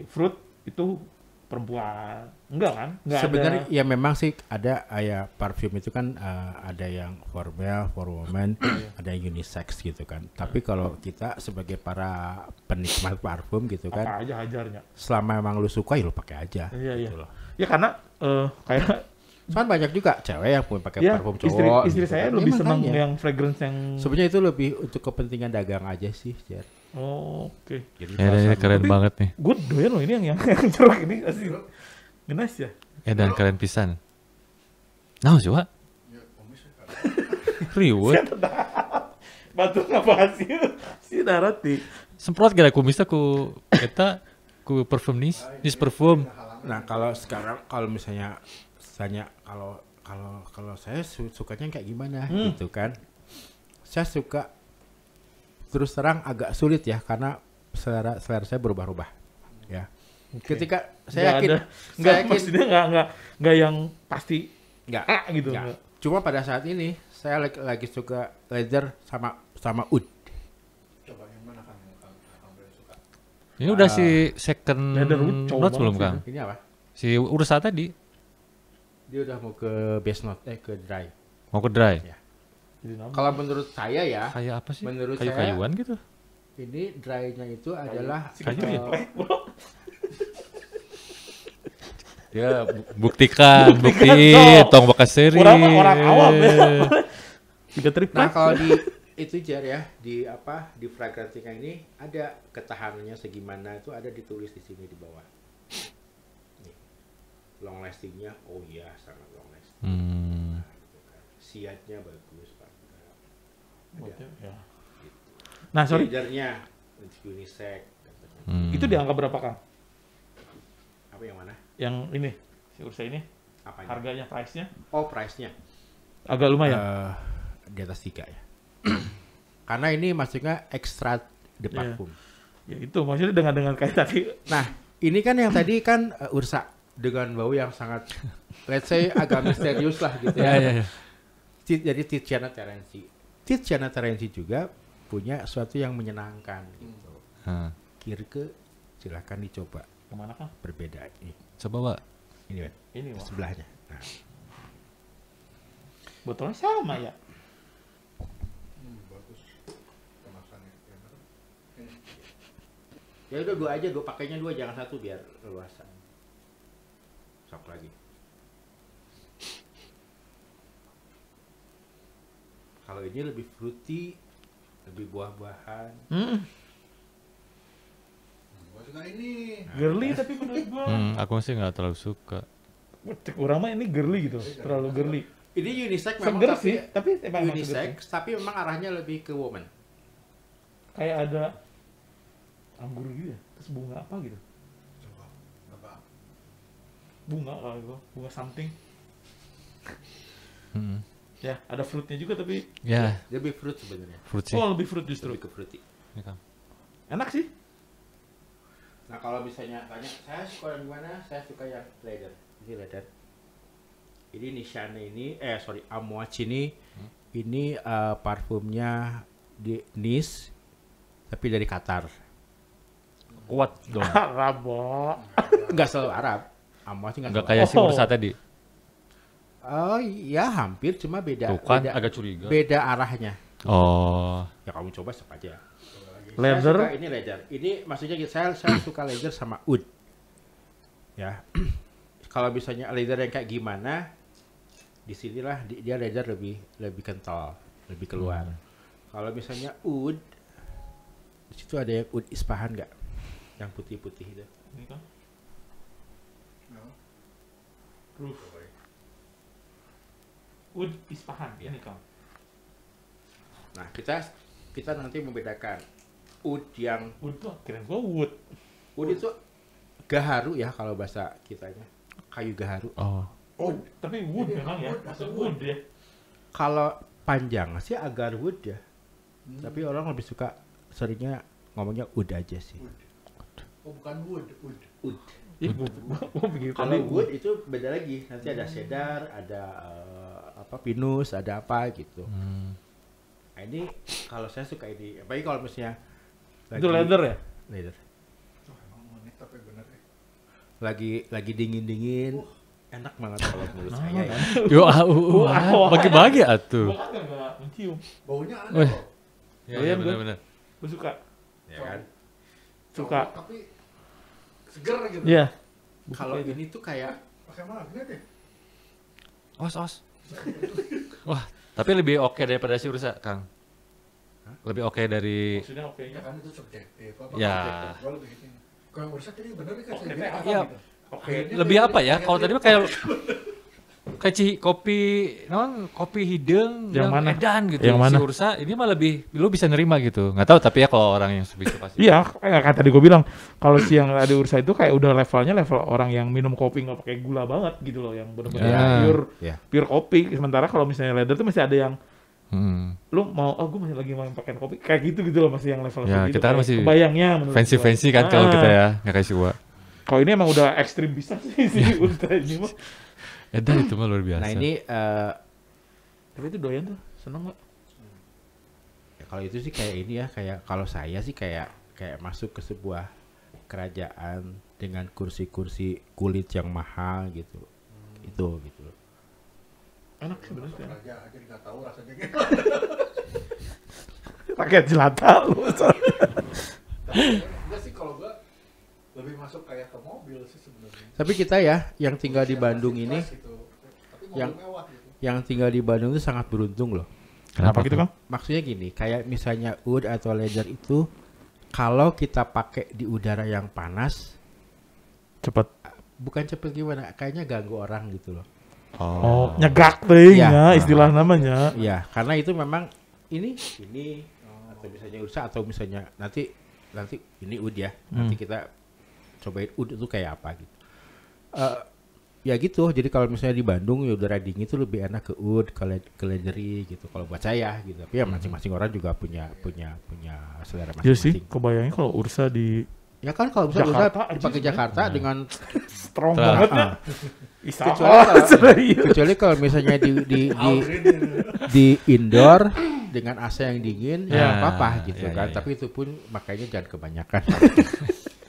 fruit itu perempuan. Enggak kan? Enggak Sebenarnya ada. ya memang sih ada ya parfum itu kan ada yang for male, for woman, ada yang unisex gitu kan. Tapi kalau kita sebagai para penikmat parfum gitu kan, Apa aja hajarnya. selama memang lu suka ya lu pakai aja. Iya, iya. gitu loh. Ya karena kayak Cuman banyak juga cewek yang punya pakai Ya, parfum cowok. istri gitu saya kan. lebih Ya, senang makanya. yang fragrance yang Sebenarnya itu lebih untuk kepentingan dagang aja sih, Jer. oke. Jadi Ya, ini pasar- keren Tapi- banget nih. Gue doyan loh ini yang jeruk ini asli. Genas ya. Dan keren pisan. Nah, sih, Wak. Ya, komis ya, kan. Riwet. Batu ngapa sih? Si darat di. Semprot gara kumisnya ku eta ku parfum nis parfum. Nah, kalau sekarang kalau misalnya kalau saya sukanya kayak gimana gitu kan. Saya suka terus terang agak sulit ya karena selera saya berubah-ubah. Ya. Ketika saya yakin Enggak maksudnya enggak yang pasti enggak. gitu. Enggak. Cuma pada saat ini saya lagi suka leather sama oud. Coba yang mana Kang yang Kang Bren suka? Ini udah si second Leather wood cowok notes belum, banget Kang? Ini apa? Si Ursa tadi Dia udah mau ke base note ke dry. mau ke dry. Ya. Jadi nama. Kalau menurut saya ya, Kayak apa sih? Menurut Kayu-kayuan gitu. ini dry-nya itu adalah Kayu ya? eh, Ya, buktiin, dong. tong bekas seri. Orang mah orang awam ya. Tiga trip Nah, kalau di itu Jar ya, di fragransinya ini ada ketahanannya segimana itu ada ditulis di sini di bawah. Nih. Long lastingnya, oh iya sangat long lasting. Gitu kan. Siatnya bagus Pak. Ada. Ya. Nah, sorry. Lendernya unisex. katanya. Itu di angka berapa, Kang? Apa yang mana? Yang ini, si Ursa ini, Apanya? harganya, price-nya Oh, price-nya. agak lumayan. Di atas 3 ya. Karena ini maksudnya extra de Iya. parfum. Ya itu maksudnya dengan kayak tadi. Nah, ini kan yang tadi kan Ursa dengan bau yang sangat let's say agak misterius lah gitu Ya, ya. ya, ya. Jadi Tiziana Terenzi. Tiziana Terenzi juga punya sesuatu yang menyenangkan gitu. Hah. Kirke silahkan dicoba. Kemana, Kang? Berbeda ini. Coba, Pak. Ini kan Ini, wah. sebelahnya. Nah, Botolnya sama ya. Bagus kemasannya. ya udah 2 aja, gue pakainya 2 jangan 1 biar leluasan. Sok lagi. Kalau ini lebih fruity, lebih buah-buahan. Gua suka ini. Girly tapi menurut gua. Aku sih nggak terlalu suka. Cek orang mah ini girly gitu, terlalu girly. Ini unisex memang Seger tapi sih, tapi emang seger sih. unisex tapi memang arahnya lebih ke woman. Kayak ada anggur gitu ya, terus bunga apa gitu. Coba. Bapak. Bunga kalau gua, bunga something. Hmm. Ya, ada fruitnya juga tapi Ya, Dia lebih fruit sebenarnya. fruit sih. oh lebih fruit justru. Lebih ke fruity. Ini, Kang. Enak sih. Nah kalau misalnya tanya saya suka yang mana, saya suka yang leather. Ini leather. Ini Nishane ini, Amouage ini parfumnya di Nice, tapi dari Qatar. Kuat dong. Arab, Bo. Enggak selalu Arab. Amouage enggak Nggak selalu kayak si Oh. Ursa tadi. Arab. Oh iya hampir, cuma beda. Tuh kan, beda, agak curiga. beda arahnya. Oh. Ya kamu coba siapa aja. Leather. Saya suka ini leather. Ini maksudnya saya suka leather sama oud. Ya. Kalau misalnya leather yang kayak gimana, disinilah dia leather lebih kental, lebih keluar. Kalau misalnya oud, di situ ada yang oud Ispahan nggak? Yang putih-putih itu. Ini kan. No. Roof. Wood Ispahan ini kan. Nah kita nanti membedakan oud yang Wood tuh keren gua wood. oud itu gaharu ya kalau bahasa kitanya, kayu gaharu. Oh. Oh, tapi wood memang ya. Maksud wood ya. Kalau panjang sih agar wood ya. Tapi orang lebih suka seringnya ngomongnya oud aja sih. Oh bukan wood. Oud. Ih, gua pikir Kalau tadi wood itu beda lagi. Nanti ada cedar, ada pinus, ada apa gitu. Nah, ini kalau saya suka ini. Apalagi kalau misalnya itu leather ya? leather. Wah, emang unik tapi bener ya. Lagi dingin-dingin. Enak banget kalau menurut saya ya. Yo, bagi-bagi atuh. Gua kan enggak mencium. Baunya aneh Wih. loh. Ya, Doyan, benar benar. Gua suka. Ya kan? Suka. Tapi seger gitu. Iya. Kalau ini tuh kayak Pakai magnet ya? Os. Wah, tapi lebih oke daripada si Ursa, Kang. Lebih oke dari Maksudnya oke Ya kan itu subjektif. Ya. Objektif. Gua lebih gitu. Kalau Ursa tadi bener nih kan Oke, saya teh, bilang apa Iya. gitu. Oke. lebih apa ya? Kalau tadi mah kayak kopi kopi hidung Yang mana? edan gitu. Yang mana? Si Ursa ini mah lebih lu bisa nerima gitu. Nggak tahu tapi ya kalau orang yang sebisa pasti. Iya, kayak kan tadi gue bilang kalau si yang ada Ursa itu kayak udah levelnya level orang yang minum kopi nggak pakai gula banget gitu loh, yang benar-benar Ya. Ya. pure kopi. Sementara kalau misalnya leather tuh masih ada yang lu mau, gue masih lagi mau pakai kopi kayak gitu loh, masih yang level Ya, gitu. kita kan kayak masih kebayangnya menurut Fancy gua. kan kalau Ah. kita ya nggak kayak si Wa. Kalau ini emang udah ekstrim bisa sih si Ursa ini mah. Edan itu mah luar biasa. Nah ini Tapi itu doyan tuh, seneng nggak? ya kalau itu sih kayak ini ya, kayak kalau saya sih kayak masuk ke sebuah kerajaan dengan kursi-kursi kulit yang mahal gitu. Itu gitu. Enak sih bener sih. Raja aja nggak tahu rasanya gitu. Pakai jelata lu. Enggak sih kalau gua lebih masuk kayak ke mobil sih sebenarnya. Tapi kita ya yang tinggal di Bandung ini, Gitu. Tapi mobil yang- mewah gitu. yang tinggal di Bandung itu sangat beruntung loh. Kenapa gitu, Kang? Maksudnya gini, kayak misalnya wood atau leather itu kalau kita pakai di udara yang panas, Cepet. bukan cepet gimana, kayaknya ganggu orang gitu loh. Oh, nyegak teh Iya. ya istilah namanya. Iya, karena itu memang ini atau misalnya Ursa atau misalnya nanti ini wood ya. Nanti kita cobain wood itu kayak apa gitu. Ya gitu. Jadi kalau misalnya di Bandung ya udara dingin itu lebih enak ke wood, ke leathery gitu. Kalau buat saya gitu. Tapi ya masing-masing orang juga punya selera Iya sih, masing-masing. kebayangnya kalau Ursa di Ya kan kalau misalnya Ursa Jakarta aja dipakai sebenarnya. Jakarta dengan strong Terang. banget ya. ah, Isa. kecuali kecuali kalau misalnya di indoor dengan AC yang dingin Ya, ya apa-apa gitu ya, kan. ya, ya. Tapi itu pun makanya jangan kebanyakan.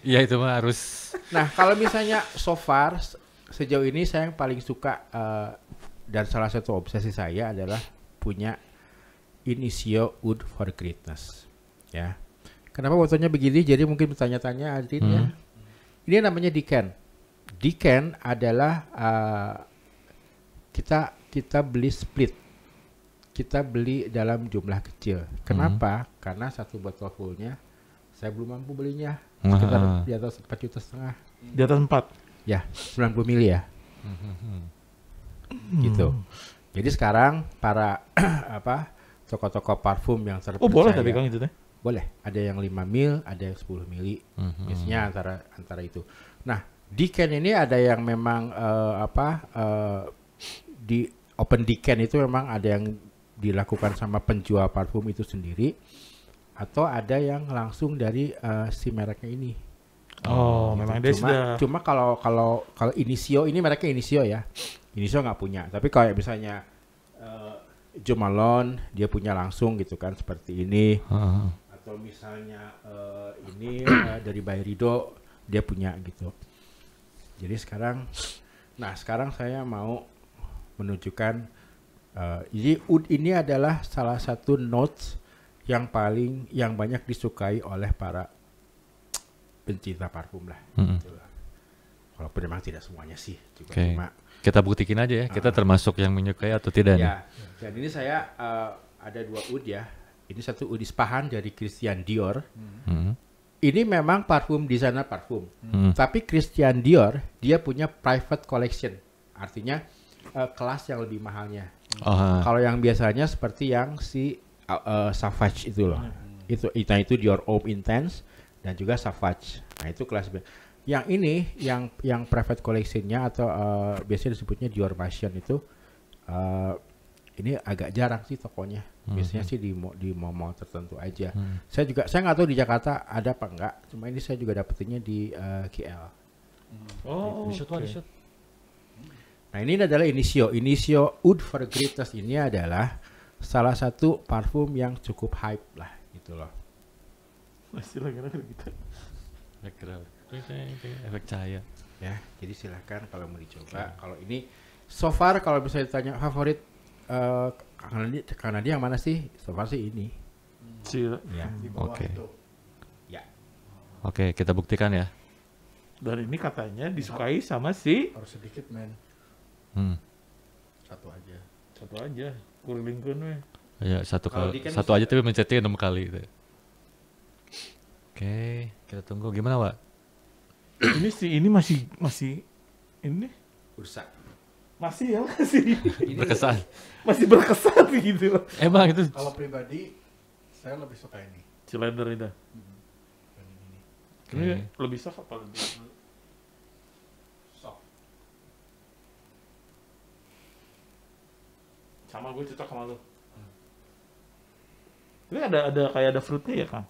Iya itu mah harus Nah, kalau misalnya so far sejauh ini saya yang paling suka dan salah satu obsesi saya adalah punya Initio Wood for Greatness. Ya. Kenapa fotonya begini? Jadi mungkin bertanya-tanya Adrin ya. Ini namanya Decan. Decan adalah kita beli split. Kita beli dalam jumlah kecil. Kenapa? Karena satu botol fullnya saya belum mampu belinya. Sekitar di atas 4,5 juta. Di atas 4. Ya, 90 mili ya. Gitu. Jadi sekarang para toko-toko parfum yang terpercaya. Oh, boleh tapi Kang itu teh. Boleh. Ada yang 5 mil, ada yang 10 mili. Biasanya antara itu. Nah, Decan ini ada yang memang di open Decan itu memang ada yang dilakukan sama penjual parfum itu sendiri, atau ada yang langsung dari si mereknya ini. Oh, memang dia sudah. Cuma kalau Initio ini mereknya Initio ya. Initio nggak punya. Tapi kalau misalnya Jo Malone dia punya langsung gitu kan seperti ini. Atau misalnya ini dari Byredo dia punya gitu. Jadi sekarang saya mau menunjukkan jadi oud ini adalah salah satu notes yang banyak disukai oleh para pencinta parfum lah. Gitu lah. Walaupun memang tidak semuanya sih, juga Oke. cuma kita buktikan aja ya, kita termasuk yang menyukai atau tidak nih. ya. Dan ini saya ada 2 oud ya. Ini satu oud Ispahan dari Christian Dior. Hmm. Ini memang parfum desainer parfum. Hmm. Tapi Christian Dior dia punya private collection. Artinya kelas yang lebih mahalnya. Oh, Kalau yang biasanya seperti yang si Savage itu loh. Itu Dior Homme Intense dan juga Savage. Nah, itu kelas yang ini yang private collection-nya atau biasanya disebutnya Dior Passion itu ini agak jarang sih tokonya. Biasanya sih di mall tertentu aja. Saya nggak tahu di Jakarta ada apa enggak. Cuma ini saya juga dapetinnya di KL. Oh, Di-shoot, oke. di-shoot. Nah, ini adalah Initio Oud for Greatness. Ini adalah salah satu parfum yang cukup hype lah gitu loh. Masih lagi gitu. Efek cahaya. Ya, jadi silakan kalau mau dicoba. Kalau ini so far kalau misalnya ditanya favorit Kanadi yang mana sih? So far sih ini. Ya. Di bawah Oke. itu. Ya. Oke, kita buktikan ya. Dan ini katanya disukai sama si Harus sedikit men. Hmm. Satu aja. Satu aja, kurilingkeun we. Ya satu Kalau kali, di kan satu bisa- aja tapi mencetnya 6 kali. Gitu. Oke, kita tunggu gimana, Wak? Ini sih ini masih ini Ursa. masih ya masih Berkesan. masih berkesan gitu. Emang itu Kalau pribadi saya lebih suka ini. Cylinder itu. Dibanding ini. Ini Oke. lebih soft apa lebih? Soft. Sama gue cocok sama lu. Ini ada kayak ada fruitnya ya Kang?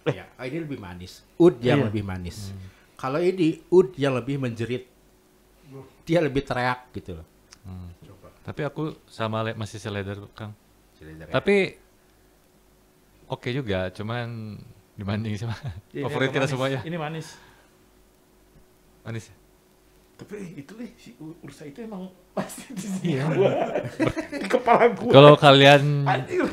Ya, ini lebih manis. Oud yang Iya. lebih manis. Kalau ini oud yang lebih menjerit. Dia lebih teriak gitu loh. Coba. tapi aku sama masih seleder, Kang. Ciledug ya. Tapi oke juga, cuman dibanding sama Ini favorit agak kita manis. semua ya. Ini manis. Manis. Tapi itu si Ursa itu emang masih di sini gua. Di kepala gua. Kalau kalian Anjir.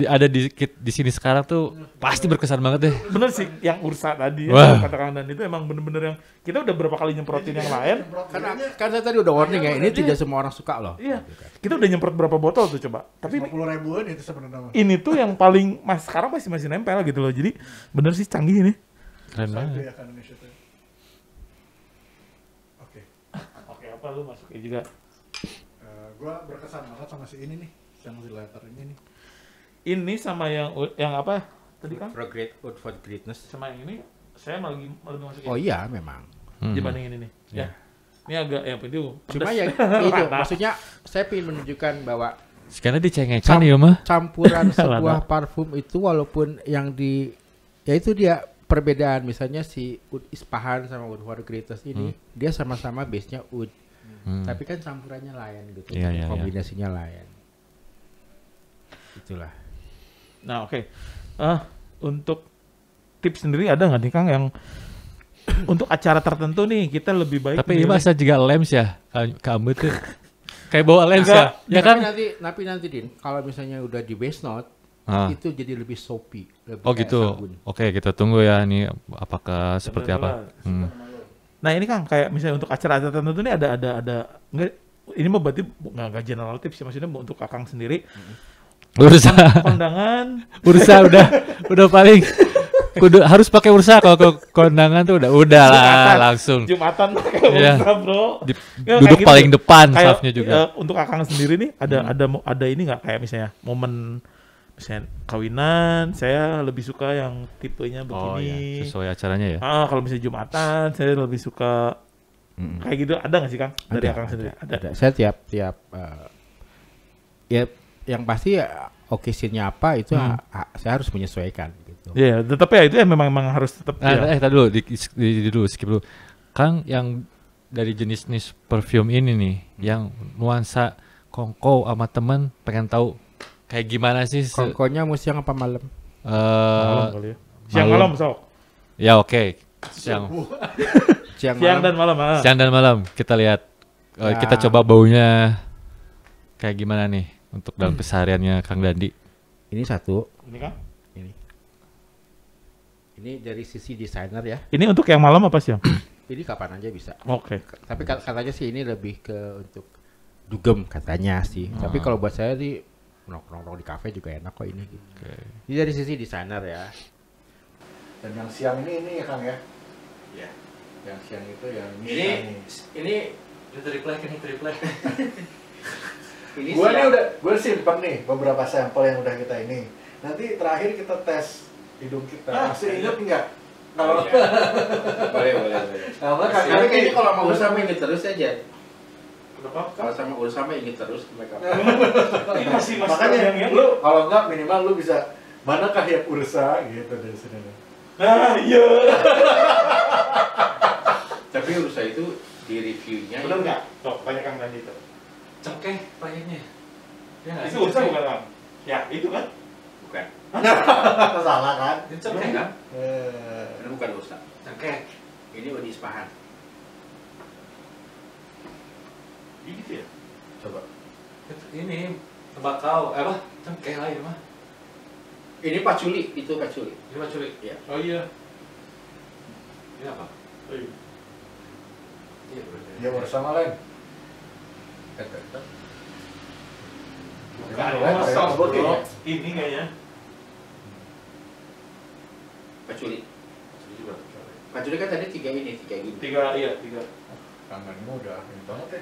ada di sini sekarang tuh pasti berkesan banget deh. Bener sih yang Ursa tadi ya, Wah. kata Kang Dan itu emang bener-bener yang kita udah berapa kali nyemprotin yang lain. Kan saya tadi udah warning ya, ini tidak semua orang suka loh. Iya. Kita udah nyemprot berapa botol tuh coba. Tapi 50 ribuan itu sebenarnya. ini tuh yang paling sekarang masih nempel gitu loh. Jadi bener sih canggih ini. Keren Saya banget. ya kan Indonesia tuh. Oke. Oke, apa lu masukin juga? Gua berkesan banget sama si ini nih, yang si letter ini nih. Ini sama yang apa tadi Kang? For great, oud for greatness. Sama yang ini saya lagi masukin Oh iya memang. dibanding ini nih. Ya. Ini agak yang itu Cuma pedas. ya itu maksudnya saya ingin menunjukkan bahwa Sekarang dicengekan ya mah. campuran sebuah Lada. parfum itu walaupun yang ya itu dia perbedaan, misalnya si oud Ispahan sama oud for greatness ini dia sama-sama base-nya oud. Tapi kan campurannya lain gitu. Iya, iya, Kombinasinya lain. Itulah. Nah, oke. Untuk tips sendiri ada nggak nih Kang yang untuk acara tertentu nih kita lebih baik Tapi ini milih- masa juga lens ya, kamu tuh kayak bawa lens Enggak. ya, ya Tapi kan? nanti Din, kalau misalnya udah di base note Ah. itu jadi lebih soapy, lebih Oh kayak gitu. sabun. Oke, kita tunggu ya nih apakah seperti apa. Nah, ini Kang kayak misalnya untuk acara-acara tertentu nih ada enggak ini mah berarti nggak general tips ya, maksudnya untuk Kakang sendiri. Ursa, Kondangan ursa udah paling kudu harus pakai ursa kalau ke kondangan tuh udah lah Jumatan. langsung Jumatan pakai Iya. Ursa, Bro. Ya, duduk kayak gitu. paling depan Kayak, staffnya juga. untuk Kakang sendiri nih ada ini nggak kayak misalnya momen misalnya kawinan saya lebih suka yang tipenya Oh ya, begini. sesuai acaranya ya. Kalau misalnya Jumatan saya lebih suka kayak gitu, ada nggak sih Kang dari Kakang sendiri? Ada. Saya tiap ya yang pasti ya occasion-nya apa itu saya harus menyesuaikan gitu. Iya, tetap ya itu ya memang harus tetap ya. Tadi dulu dulu skip dulu. Kang yang dari jenis perfume ini nih, yang nuansa kongko sama temen pengen tahu kayak gimana sih? Kongkonya mau siang apa malam? Malam kali ya. Siang malam. malam sok. Ya oke. Siang Siang Siang malam. dan malam. siang dan malam kita lihat. Ya. Kita coba baunya kayak gimana nih untuk dalam kesehariannya Kang Dandi. Ini satu. Ini Kang. Ini dari sisi desainer ya. Ini untuk yang malam apa siang? Ini kapan aja bisa. Oke. Tapi katanya sih ini lebih ke untuk dugem katanya sih. Tapi kalau buat saya sih nongkrong di kafe juga enak kok ini. Gitu. Ini dari sisi desainer ya. Dan yang siang ini ya Kang ya. Ya. Yang siang itu ya Ini triplek. ini Gue nih gue simpen nih beberapa sampel yang udah kita ini. Nanti terakhir kita tes hidung kita. Masih ingat nggak? Kalau boleh. Karena Tapi kakaknya kayaknya kalau mau bersama ini terus aja. Kenapa? Kalau sama bersama ini terus mereka. Ini masih makanya yang lu kalau nggak minimal lu bisa manakah yang ursa gitu dari sini. Nah, iya. Tapi urusan itu di reviewnya. Benar nggak? Tuh, tanya Kang tadi itu. Cengkeh kayaknya. Itu urusan bukan Kang? Ya, itu kan. Bukan. Salah kan? Itu cengkeh kan? Ini bukan urusan. Cengkeh. Ini udah Ispahan. Gitu ya. Coba. Ini tembakau, apa? Cengkeh lain mah. Ini paculi, itu paculi. Ini mah curi. Iya. Oh iya. Ini apa? Oh, iya. Iya, Ya bersama lain. Bukan, Mulai masa bro. bro. Ini kayaknya. Patchouli. Ini juga. Patchouli kan tadi 3 ini, 3 gini. 3, iya 3. Tanganmu udah ini banget ya.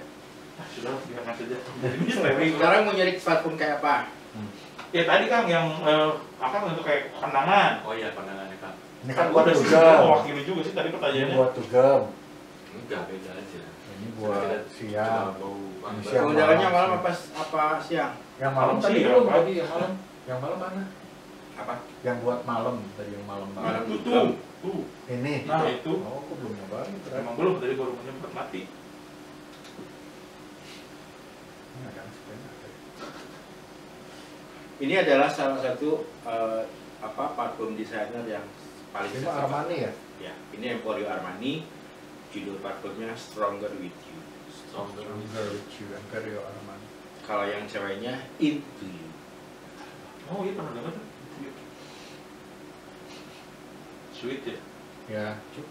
Sudah, biarkan saja. Ini steril. Sekarang mau nyari parfum kayak apa? Ya tadi Kang yang apa untuk kayak pandangan. Oh iya, pandangannya Kang. Ini kan Gua buat ada sih dugem. mewakili juga sih tadi Ini pertanyaannya. buat dugem. Enggak, beda aja. Ini buat siang. Cuma bau Ini bau. siang. Undangannya malam apa siang? Yang malam Malam tadi sih, belum apa? tadi yang malam. Yang malam mana? Apa? Yang buat malam tadi yang malam. Malam. Itu tuh. Tuh. Ini. Nah, itu. Oh, aku belum nyobain. Emang belum tadi baru menyempat mati. Ini ada sebenarnya. Ini adalah salah satu parfum designer yang paling Ini sesuai. Armani ya? Ya, ini Emporio Armani. Judul parfumnya Stronger With You. Stronger. Stronger with you, Emporio Armani. Kalau yang ceweknya Into You. Oh iya pernah dengar tuh. Sweet ya. Ya,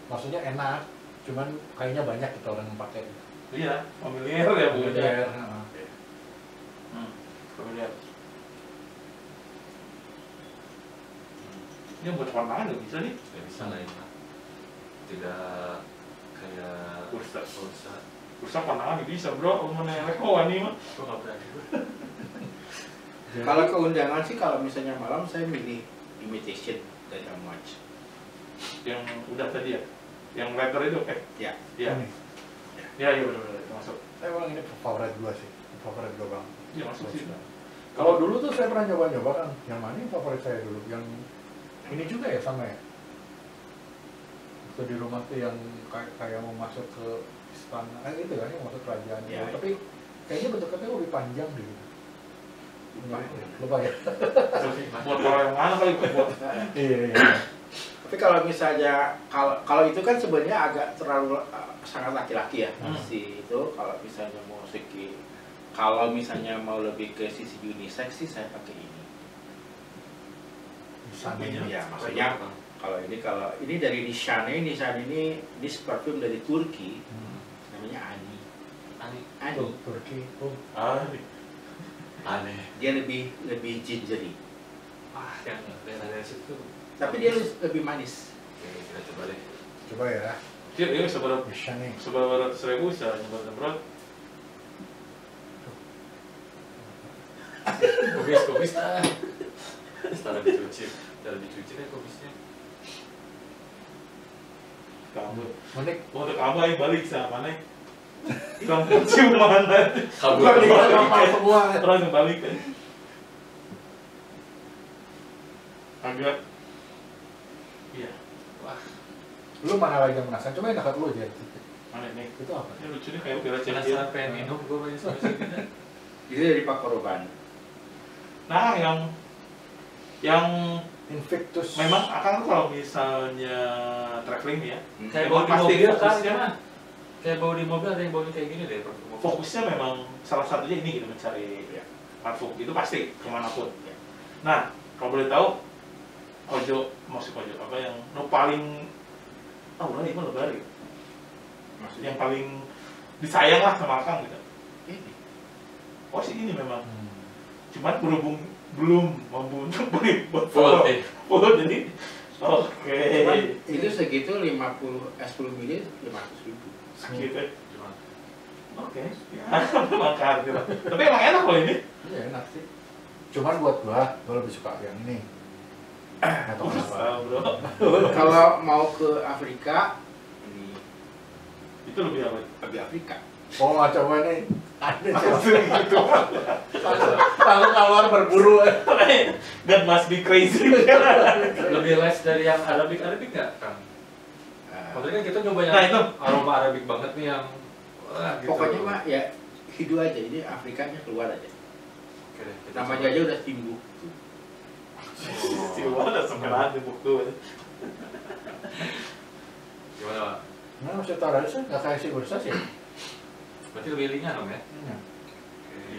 maksudnya enak. Cuman kayaknya banyak kita orang yang pakai. Iya, familiar ya bu. Familiar, Ya. heeh. Familiar. Ini buat pandangan nggak bisa nih? Nggak bisa lah ini. Tidak kayak Bursa. Bursa. Bursa pandangan nggak bisa bro. Mana yang rekoan nih mah? Kok nggak berani? Jadi, Kalau ke undangan sih, kalau misalnya malam saya milih Imitation dari Amouage. Yang udah tadi ya? Yang letter itu oke? Ya. Iya. ini. Iya iya benar-benar masuk. Emang ini favorit gua sih. Favorit gua bang. Iya masuk sih. Kalau dulu tuh saya pernah nyoba-nyoba kan. Yang mana yang favorit saya dulu? Yang ini juga ya sama ya? Waktu di rumah tuh yang kayak mau masuk ke istana, gitu kan, yang masuk kerajaan. Ya, Tapi kayaknya bentuknya lebih panjang gitu. Lupa ya? Buat orang yang mana kali buat? Iya, iya. Tapi kalau misalnya kalau itu kan sebenarnya agak terlalu sangat laki-laki ya. Si itu kalau misalnya mau segi, kalau misalnya mau lebih ke sisi unisex sih saya pakai ini. Misalnya. Ya, maksudnya kalau ini dari Nishane ini parfum dari Turki, namanya Ani. Ani. Tuh, Turki. Oh, Aneh. Aneh. Dia lebih gingery, Wah, yang dari situ. tapi dia lebih manis. Oke, kita coba deh. coba ya. Dia seberapa Misalnya. 1.000 bisa nyebar bro. Kubis. Setelah dicuci kan kubisnya. Kamu. Monik. Untuk kamu yang balik sama nih. Kamu cium mana? Kabur. Bukan di kapal semua. Terus balik kan. Agak. Iya. Wah, Lu mana lagi yang penasaran? Coba yang dekat lu aja. Mana nih? Itu apa? Ini lucu nih kayak kira penasaran pengen minum gue banyak sama sini. Itu dari Paco Rabanne. Nah, yang Invictus. memang akan kalau misalnya traveling nih ya, Kayak memang bau di pasti mobil kan, fokusnya, gimana? Kayak bau di mobil ada yang baunya kayak gini deh. fokusnya memang salah satunya ini gitu mencari parfum itu pasti kemanapun. Nah, kalau boleh tahu, maksud Kojo apa yang paling udah ini lebar gitu. Maksudnya Yang paling disayang lah sama Akang gitu. ini. Oh sih ini memang, cuman berhubung belum mampu untuk beli Full, eh. full jadi oke. Cuman itu segitu 10 mili 500.000. Gitu. Cuma Oke, ya memang karir. Tapi emang enak loh ini. Iya enak sih. Cuman buat gua lebih suka yang ini. Nggak tahu kenapa. Bro. Kalau mau ke Afrika, ini Itu lebih apa? lebih Afrika. Oh nggak coba nih. Ada Aku sih. sering gitu. Lalu keluar berburu. God must be crazy. lebih les dari yang Arabik nggak, Kang? Maksudnya kan kita nyoba yang Nah, itu. aroma Arabik banget nih yang wah, gitu. Pokoknya mah ya hidup aja, ini Afrikanya keluar aja. Oke deh, kita Namanya coba. aja udah timbuk. Si ada semeran di buku. Gimana, Pak? Nah maksud taruh sih nggak kayak si bursa sih. Berarti lebih ringan dong ya? Iya.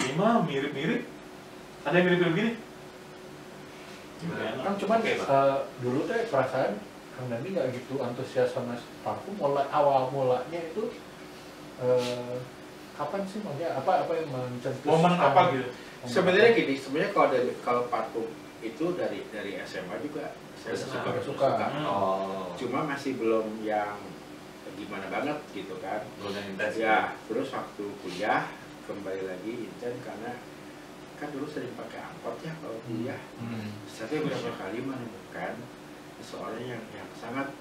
Ini mah mirip-mirip. Ada yang mirip-mirip gini? Gimana? Kan cuman Oke, Pak. dulu teh perasaan Kang Dandi nggak gitu antusias sama parfum. Mulai awal mulanya itu kapan sih maksudnya apa yang mencetuskan Momen apa gitu? Sebenarnya gini, sebenarnya kalau parfum itu dari SMA juga saya suka. Oh. Cuma masih belum yang gimana banget gitu kan. Belum yang intens. Ya, terus waktu kuliah kembali lagi intens karena kan dulu sering pakai angkot ya kalau kuliah. Saya beberapa kali menemukan seseorang yang sangat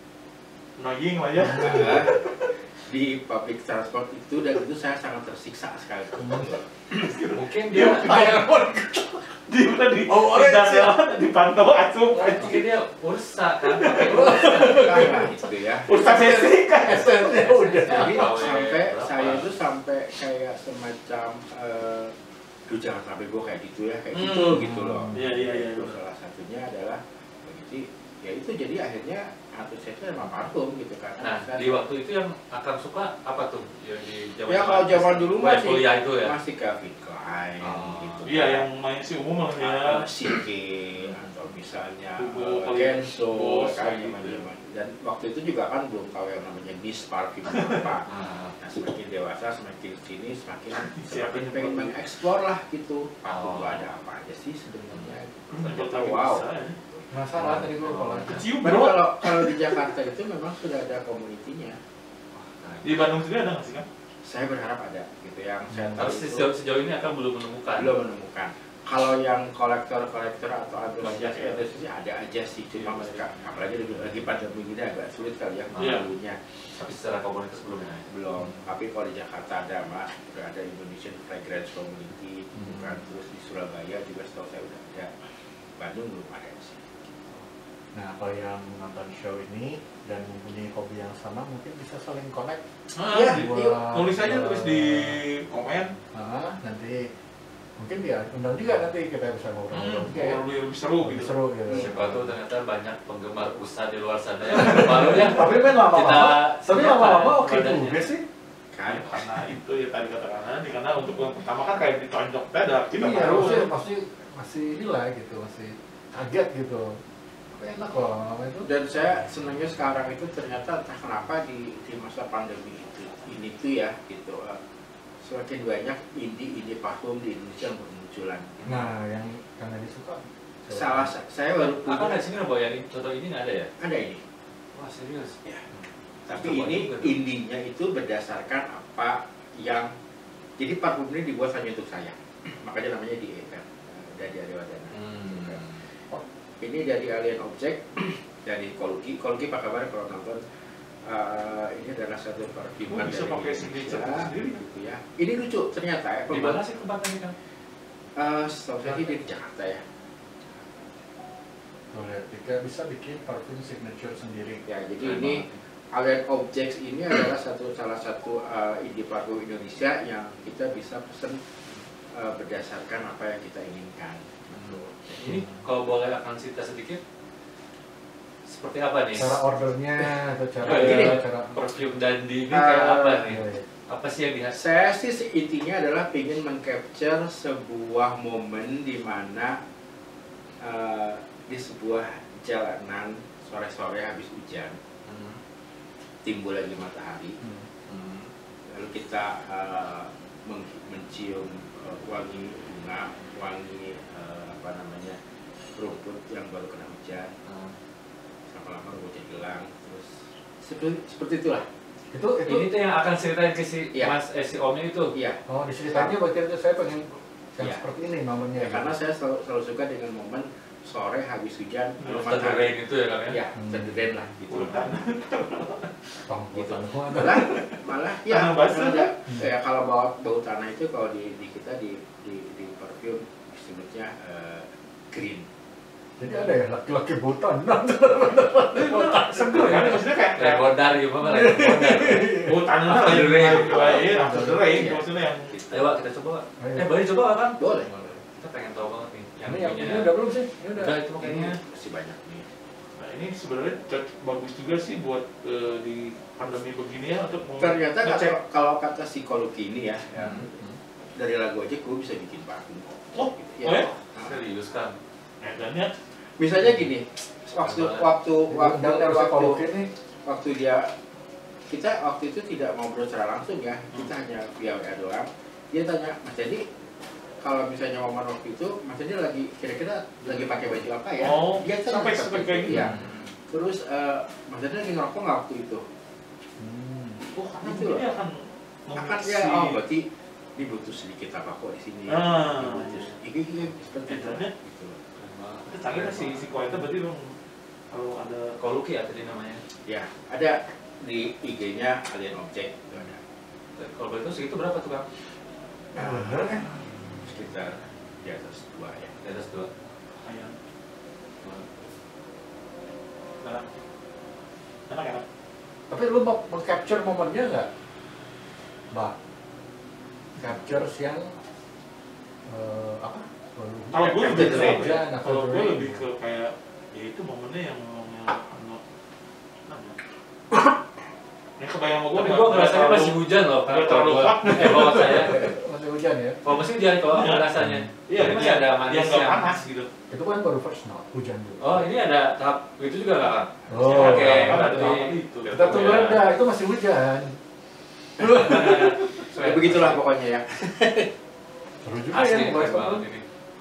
Annoying lah ya. di public transport itu, dan itu saya sangat tersiksa sekali. Mungkin dia Di dipantau asup. mungkin dia ursa kan. Gitu ya. Ursa basic kan. Jadi saya itu sampai kayak semacam duh jangan sampai gue kayak gitu ya, kayak gitu loh. Iya. Itu salah satunya adalah begitu ya, itu jadi akhirnya antusiasnya sama parfum gitu kan. Nah, di waktu itu yang akan suka apa tuh? Yang di zaman ya kalau zaman dulu masih kuliah itu ya. masih Calvin Klein gitu. Iya, yang main si umum lah ya. Sike atau misalnya Hugo, Kenzo Boss, kan gitu. zaman-zaman. Dan waktu itu juga kan belum tahu yang namanya niche parfum apa. Nah, semakin dewasa, semakin sini, semakin pengen mengeksplor lah gitu. Parfum ada apa aja sih sebenarnya? Ternyata wow. Masalah tadi gue kalau Kecium Baru bro. kalau di Jakarta itu memang sudah ada komunitinya. Di Bandung sendiri ada nggak sih kan? Saya berharap ada gitu, yang saya tahu Tapi itu sejauh ini akan belum menemukan. belum menemukan. Kalau yang kolektor atau antusias itu ada aja sih, cuma mereka apalagi lagi pandemi ini agak sulit kali ya mengalunya. Tapi secara komunitas belum ya. Belum. Tapi kalau di Jakarta ada mas, udah ada Indonesian Fragrance Community, bukan, terus di Surabaya juga setahu saya udah ada. Bandung belum ada sih. Nah, kalau yang nonton show ini dan mempunyai hobi yang sama mungkin bisa saling connect. Iya, Buat- tulis aja tulis di komen. Nanti mungkin dia undang juga, nanti kita bisa ngobrol-ngobrol juga ya. Lebih seru Lebih gitu. seru gitu. Siapa tahu ternyata banyak penggemar usaha di luar sana yang baru ya. Tapi kan lama-lama oke badannya. juga sih. Kan? Karena itu ya tadi katakan karena untuk yang pertama kan kayak ditonjok ada kita Iya, baru. masih inilah gitu, masih kaget gitu. Tapi enak loh lama-lama itu. Dan saya senangnya sekarang itu ternyata entah kenapa di masa pandemi ini tuh ya gitu, semakin banyak indie parfum di Indonesia yang bermunculan. Nah, yang karena disuka. Saya baru Apa punya nggak sini Boy? Yang contoh ini nggak ada ya? ada ini. Wah serius? Ya. Tapi Coba ini juga tuh. indinya itu berdasarkan apa yang, jadi parfum ini dibuat hanya untuk saya. Makanya namanya di Ether, dari Ariwadana. Ini dari Alien Object, dari Koluki apa kabar kalau nonton? Ini adalah satu parfum Bisa dari pakai signature Indonesia, sendiri. gitu ya. Ini lucu ternyata ya. Di mana sih tempatnya ini kan? Setahu saya sih di Jakarta ya. Boleh, kita bisa bikin parfum signature sendiri. Ya, jadi ini Alien Objects ini adalah salah satu indie parfum Indonesia yang kita bisa pesen berdasarkan apa yang kita inginkan. Ini kalau boleh akan cerita sedikit, seperti apa nih? Cara ordernya atau cara Gini. cara Perfume Dandi ini kayak apa nih? Iya. Apa sih yang dihasilkan? Saya sih intinya adalah ingin mengcapture sebuah momen di mana di sebuah jalanan sore-sore habis hujan, timbul lagi matahari, lalu kita mencium wangi bunga, wangi rumput yang baru kena hujan, lama-lama rumputnya hilang, terus seperti itulah. Itu Ini tuh yang akan ceritain ke si Iya. si Omnya itu. Iya. oh diceritain berarti itu saya pengen yang Iya. seperti ini momennya. Ya, karena saya selalu suka dengan momen sore habis hujan, lalu After the rain itu ya kan ya? Ya, after the rain lah gitu. Gitu. Gitu. Malah ya, Tanah basah. ya kalau bau tanah itu kalau di kita di parfum disebutnya green. Jadi ada ya laki-laki botan. Seger kan maksudnya kayak Legodar ya, apa lagi? oh tanah After the rain. lain after the rain Iya. maksudnya yang Ayo Pak, kita coba. Ayo. Boleh coba Pak, kan? Boleh. Kita pengen tahu banget nih. Ini yang punya. ini udah belum sih? Ini udah. Udah itu kayaknya. Masih banyak nih. nah ini sebenarnya bagus juga sih buat di pandemi begini ya untuk Ternyata ngecek. kalau kata psikologi ini ya, Hmm. dari lagu aja gue bisa bikin parfum kok. Oh, Gitu, oh ya? Serius kan? edannya Misalnya gini, waktu dia kita waktu itu tidak ngobrol secara langsung ya, kita hanya via WA doang. Dia tanya, Mas Jadi kalau misalnya momen waktu itu, maksudnya lagi kira-kira lagi pakai baju apa ya? Oh, Dia kan sampai seperti kayak itu, gitu. ya. Terus maksudnya lagi ngerokok nggak waktu itu? Oh, karena Itu mungkin loh. dia akan Akan memiksi. ya, oh berarti ini butuh sedikit tabako di sini. Ah. Ini butuh ini seperti itu. Biasanya. Gitu. Itu canggih kan si Ko itu berarti dong kalau ada Koluki ya tadi namanya. Ya, ada di IG-nya Alien Object itu ada. Kalau boleh tahu segitu berapa tuh Kang? Sekitar di atas 2 ya. Di atas 2. kayak enak. Enak. Tapi lu mau meng-capture momennya nggak? Mbak? Capture yang apa? Kalau gue Capture lebih the ke rain. apa ya? Kalau gue Rain. lebih ke kayak ya itu momennya yang ini kebayang sama gue. Tapi gua ngerasanya masih hujan loh, nggak terlalu hot. bawa saya. Masih hujan ya? Kalau mesin hujan kalau Iya. rasanya. Iya, Ini masih ada yang manisnya. nggak panas gitu. Itu kan baru first note, hujan dulu. Oh, ini ada tahap itu juga nggak Kang? Oh, Oke, Ada berarti tahap itu. kita tunggu reda, itu masih hujan. Ya, begitulah pokoknya ya. Seru juga Asli ya keren membahas banget apa. ini.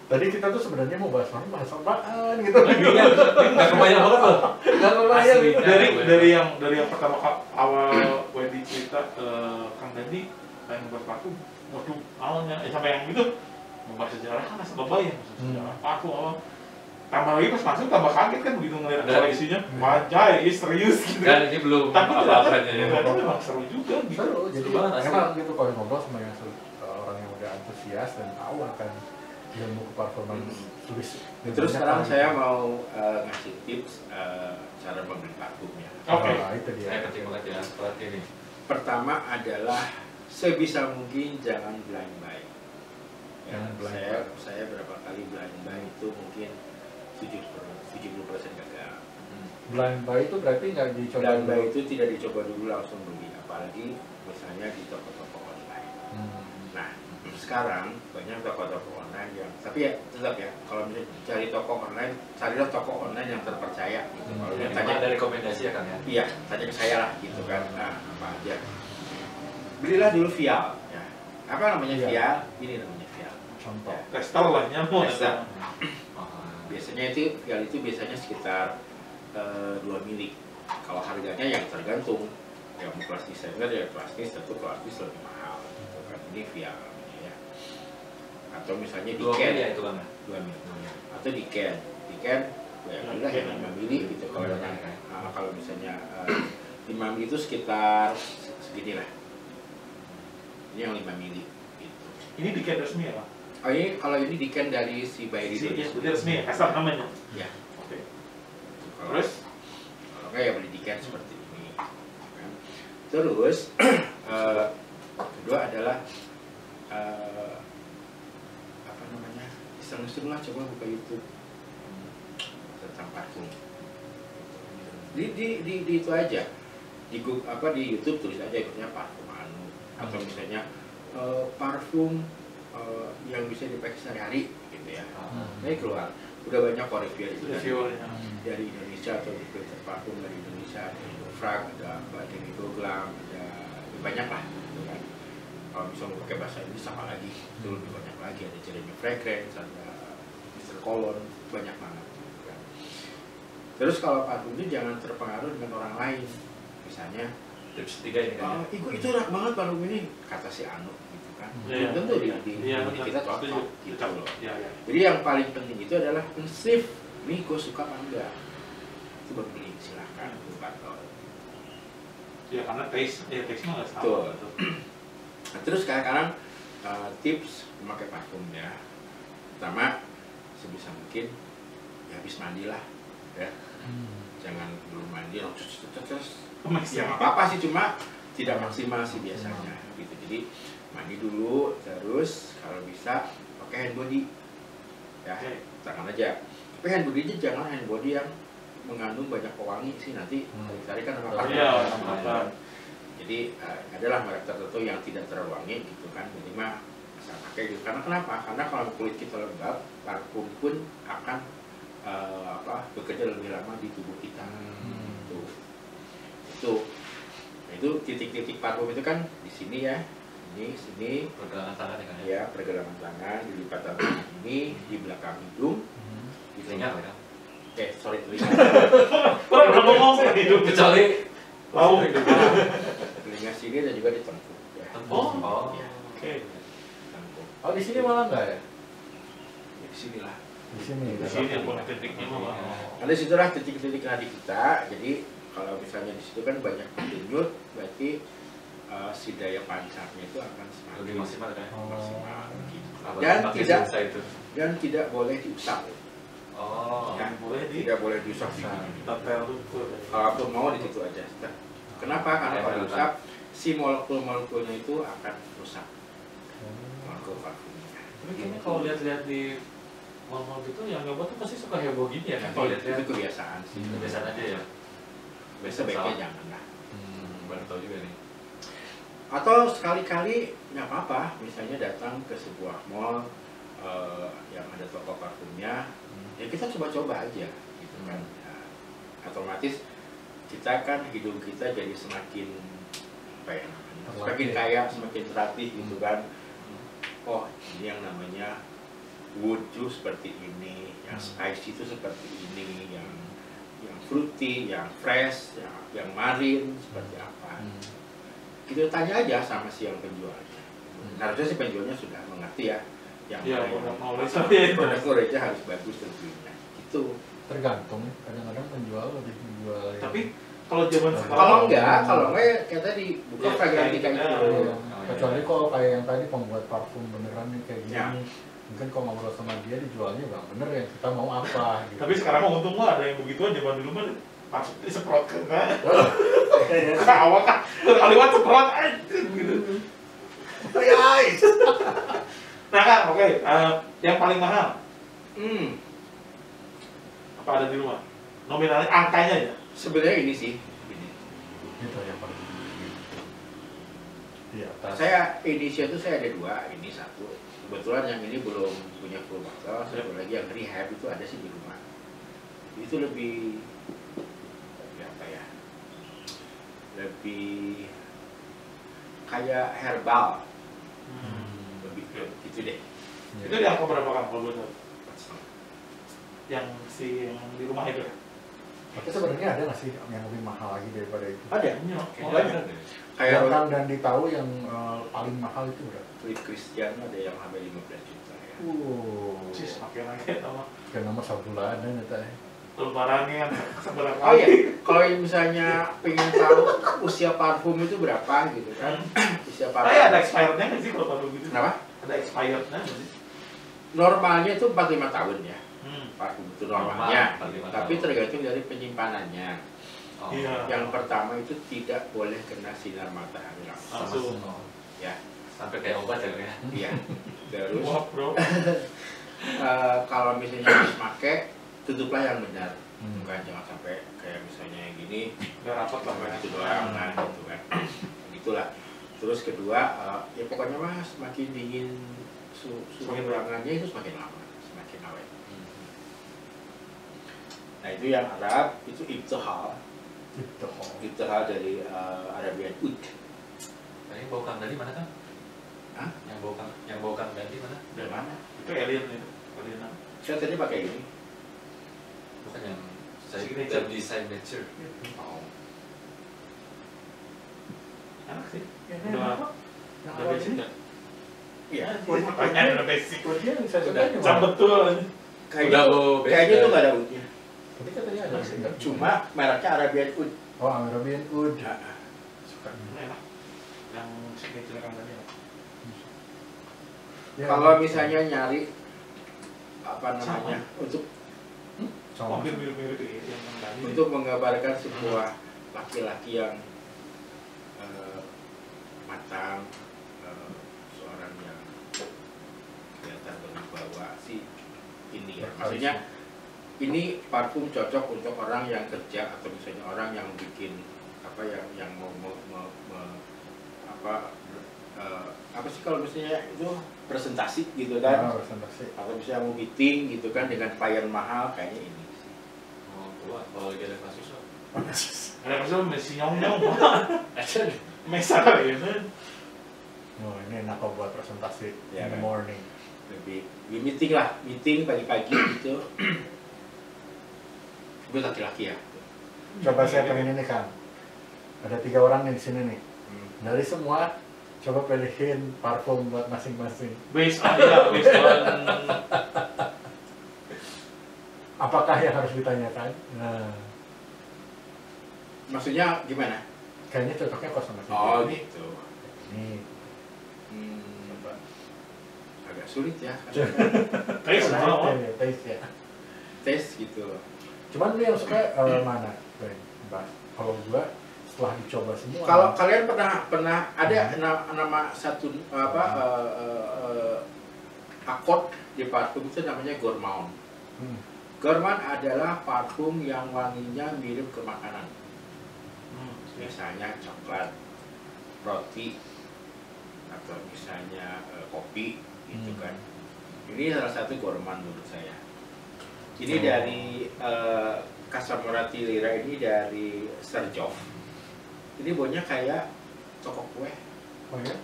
Tadi kita tuh sebenarnya mau bahas apaan gitu. Iya, nggak kebayang banget loh. Nggak kebayang. Asli. dari yang pertama awal Wendy cerita Kang Dandi yang buat parfum, waktu awalnya sampai yang gitu membahas sejarah kan asal lebay ya, sejarah parfum apa. Tambah lagi pas masuk tambah kaget kan begitu ngeliat Dan- koleksinya, wajah ini serius gitu. Dan ini belum Tapi apa-apanya ya. ternyata memang seru juga gitu. Seru, jadi Seru banget, asli. emang gitu kalau ngobrol sama yang orang yang udah antusias dan tahu akan ilmu keparfuman tulis. Terus sekarang saya mau ngasih tips cara membeli parfumnya. Oke. Itu dia. Saya penting banget ya seperti ini. Pertama adalah sebisa mungkin jangan blind buy. Ya, Jangan blind saya berapa kali blind buy itu mungkin 70% gagal. Blind buy itu berarti nggak dicoba Blind buy dulu. itu tidak dicoba dulu langsung beli, apalagi misalnya di toko-toko online. Nah, sekarang banyak toko-toko online yang, tapi ya tetap ya, kalau misalnya cari toko online, carilah toko online yang terpercaya gitu. Kalau Yang tanya, ada rekomendasi ya Kang ya. iya, tanya ke saya lah gitu kan. Nah, apa aja. Belilah dulu vial ya. Apa namanya Iya. vial? Ini namanya vial. Contoh. Tester lah nyamuk. Tester. Oh. Biasanya itu vial itu biasanya sekitar 2 mili. Kalau harganya yang tergantung. Ya mau kelas desainer ya kelas tentu kelas lebih mahal gitu kan. Ini vial namanya ya. Atau misalnya di 2 can mili ya itu Kang. 2 mili. Atau di can ya belilah yang 5 mili gitu kalau Iya, yang iya. kalau misalnya 5 mili itu sekitar segini lah. Ini yang 5 mili gitu. Ini di can resmi ya Pak? Oh ini kalau ini di can dari si Bairi Iya, Indonesia. berarti resmi ya, asal namanya. Ya. Oke. Kalau Terus? kalau enggak ya beli di can seperti ini. Kan. Terus kedua adalah apa namanya? Iseng-iseng lah coba buka YouTube tentang parfum. Di itu aja. Di di YouTube tulis aja misalnya parfum anu atau misalnya parfum yang bisa dipakai sehari-hari gitu ya. Ini keluar. Udah banyak kok review Reviewernya. dari Indonesia atau distributor parfum dari Indonesia, ada Indofrag, ada Mbak Demi Goglam, ada banyak lah gitu kan. Kalau misalnya pakai bahasa Inggris sama lagi, itu lebih banyak lagi, ada Jeremy Fragrance, ada Mr. Cologne, banyak banget gitu kan. Terus kalau parfum itu jangan terpengaruh dengan orang lain, misalnya Tips 3 ini Kang. itu enak banget parfum ini, kata si Anu gitu kan. Iya, Tentu iya. di Iya, di kita benar. cocok gitu Setuju. loh. Iya, iya. Jadi yang paling penting itu adalah prinsip, nih gue suka apa enggak. Itu baru beli, silahkan bukan tol. Ya karena taste mah nggak salah. Betul. Gitu. Nah, terus sekarang tips memakai parfum ya. Pertama, sebisa mungkin ya habis mandi lah, ya. Jangan belum mandi langsung terus. Ya nggak apa-apa sih, cuma tidak maksimal sih biasanya gitu. Jadi mandi dulu, terus kalau bisa pakai hand body, ya. Oke. Tangan aja. Tapi hand body-nya jangan hand body yang mengandung banyak pewangi sih, nanti tarik-tarikan sama parfum. Iya, Sama apa. Jadi adalah merek tertentu yang tidak terlalu wangi gitu kan, jadi mah bisa pakai gitu. Karena kenapa? Karena kalau kulit kita lembab, parfum pun akan bekerja lebih lama di tubuh kita. Itu titik-titik parfum itu kan di sini ya, sini, Pergelangan tangan ya kan ya. ya pergelangan tangan di lipatan tangan ini, di belakang hidung, di Telinga ya. sorry telinga, Orang udah ngomong hidup Kecuali tahu. telinga sini dan juga di tengkuk. Ya. tembok. Oh. Ya, Oke. tengkuk. Oh di sini malah enggak ya? Ya, di sinilah. Di sini. Di sini bukan titiknya mah. Karena situlah titik-titik nadi kita. Jadi kalau misalnya di situ kan banyak denyut, berarti si daya pancarnya itu akan semakin Lebih maksimal kan. maksimal. Apa Dan pakai tidak selesai itu. dan tidak boleh diusap. Oh. Ya, Boleh di tidak boleh diusap. tatel tuh. Kalaupun mau di situ aja. Kenapa? Karena kalau diusap si molekul-molekulnya itu akan rusak. Molekul parfumnya. Tapi kayaknya kalau lihat-lihat di mall-mall gitu yang nggak tuh pasti suka heboh gini ya kan? Kalau Itu lihat-lihat kebiasaan sih. Kebiasaan aja ya. Sebaiknya jangan lah. Baru tahu juga nih. Atau sekali-kali nggak apa-apa, misalnya datang ke sebuah mall yang ada toko parfumnya, ya kita coba-coba aja, gitu kan. Nah, otomatis kita kan hidung kita jadi semakin apa ya, semakin kaya, semakin terlatih gitu kan. Oh ini yang namanya wood juice seperti ini, yang spicy itu seperti ini, yang fruity, yang fresh, yang marine seperti apa. Kita tanya aja sama si yang penjualnya. Harusnya si penjualnya sudah mengerti ya. Yang ya mana produk yang knowledge tapi ya itu. produk knowledge harus bagus tentunya. Gitu. Tergantung. Kadang-kadang penjual lebih menjual. yang- Tapi kalau zaman sekarang Kalau enggak ya kayak tadi buka Ya, fragrantika kayak itu. gitu. Iya. Kecuali kalau kayak yang tadi pembuat parfum beneran nih kayak gini. Ya. Mungkin kalau ngobrol sama dia dijualnya bang bener ya kita mau apa gitu. tapi sekarang mah untung mah ada yang begitu aja zaman dulu mah langsung disemprot kan. Awak kan kaliwat semprot aja gitu. Nah kan, oke. Yang paling mahal apa ada di rumah? Nominalnya, angkanya aja. Sebenarnya ini sih. Ini. Gitu yang paling. Iya. Saya Indonesia itu saya ada dua, ini satu. Kebetulan yang ini belum punya full bottle, satu lagi yang rehab itu ada sih di rumah. Itu lebih apa ya? Lebih kayak herbal, lebih gitu deh. Itu di angka berapa kan kalau boleh tahu? Yang si yang di rumah itu. Tapi sebenarnya ada nggak sih yang lebih mahal lagi daripada itu? Ada. Oh, banyak. Kayak Yang dan ditahu yang paling mahal itu berapa? Philip Christian ada yang sampai 15 juta ya. Cis makin lagi sama Kan nomor 1 bulanan itu ya. lebarannya kan seberapa Oh iya, kalau misalnya pengen tahu usia parfum itu berapa gitu kan? Usia parfum. Tapi ada expirednya nggak sih kalau parfum gitu? Kenapa? Ada expirednya nggak sih? Normalnya itu 45 tahun ya. Hmm. Parfum itu normalnya. Normal, 45 Tapi tahun. tergantung dari penyimpanannya. Oh. Iya. Yang pertama itu tidak boleh kena sinar matahari langsung. Langsung. Ya, Sampai kayak obat ya. iya. Terus Wah bro. kalau misalnya habis pakai, tutuplah yang benar. Hmm. Bukan jangan sampai kayak misalnya yang gini, Nggak rapat lah sama ya. gitu doang kan, gitu kan. Gitulah. Terus kedua, ya pokoknya mah semakin dingin suhu Semakin ruangannya itu semakin lama, semakin awet. Nah itu yang Arab, itu ibtihal. Gitu. Ibtihal dari Arabian Oud. Tadi bau kang dari mana kan? Hah? Yang bau kang dari mana? Dari mana? Itu alien itu. Alien. Saya tadi pakai ini. Bukan yang saya Signature. desain nature. Oh. Enak sih. Yang Udah enak. Yang udah awal basic ini. nggak? Iya. Makanya udah basic. Dia bisa Udah. juga Jam betul. Kayaknya Udah, Bu. kayaknya tuh nggak ada Oudnya. Tapi katanya ada sih. Cuma mereknya Arabian Oud. Oh, Arabian Oud. Nah, Suka. Enak. Yang signature kan tadi. Ya, kalau misalnya nyari apa namanya untuk sama. Hampir mirip-mirip yang tadi. untuk menggambarkan sebuah laki-laki yang matang, seorang yang kelihatan berwibawa si ini ya. Maksudnya ini parfum cocok untuk orang yang kerja atau misalnya orang yang bikin apa yang mau apa sih kalau misalnya itu presentasi gitu kan, Presentasi. atau misalnya mau meeting gitu kan dengan klien mahal kayaknya ini sih. Oh, tua. Kalau lagi ada kasus apa? Ada masalah masih nyong-nyong. Mesa kali ya. Oh, ini enak kok buat presentasi Ya, in the kan? morning. Lebih meeting lah, meeting pagi-pagi gitu. Gue laki-laki ya. Coba saya pengen ini kan. Ada 3 orang nih di sini nih. Dari semua coba pilihin parfum buat masing-masing. Based on Apakah yang harus ditanyakan? Nah, Maksudnya gimana? kayaknya cocoknya kok sama si Oh Jenny. gitu. Nih, Coba. Agak sulit ya. taste semua. ya, taste ya. Tes gitu. Cuman lu yang suka mana? Ben, Bas. Kalau gua setelah dicoba semua. Kalau kalian pernah ada nama satu akord di parfum itu namanya gourmand. Hmm. Gourmand adalah parfum yang wanginya mirip ke makanan. Misalnya coklat, roti, atau misalnya kopi, gitu kan. Ini salah satu gourmand menurut saya. Ini dari Casamorati Lira ini dari Serjov. Ini baunya kayak toko kue. Oh ya?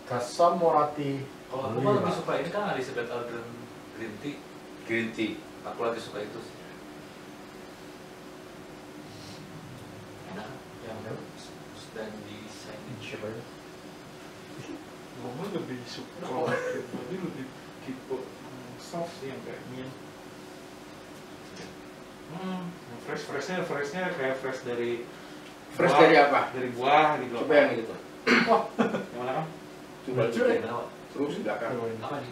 Casamorati. Kalau aku mah lebih suka ini kan Elizabeth Arden Green Tea. Green tea. Aku lebih suka itu sih. Enak, yang dan desain Coba ya. Gue lebih suka kalau ini lebih tipe soft sih yang kayak mint. Freshnya kayak fresh dari Fresh buah, dari apa? Dari buah gitu. Coba yang itu. Yang mana kan? Coba Lucu ya? terus di belakang. Coba ini. apa nih?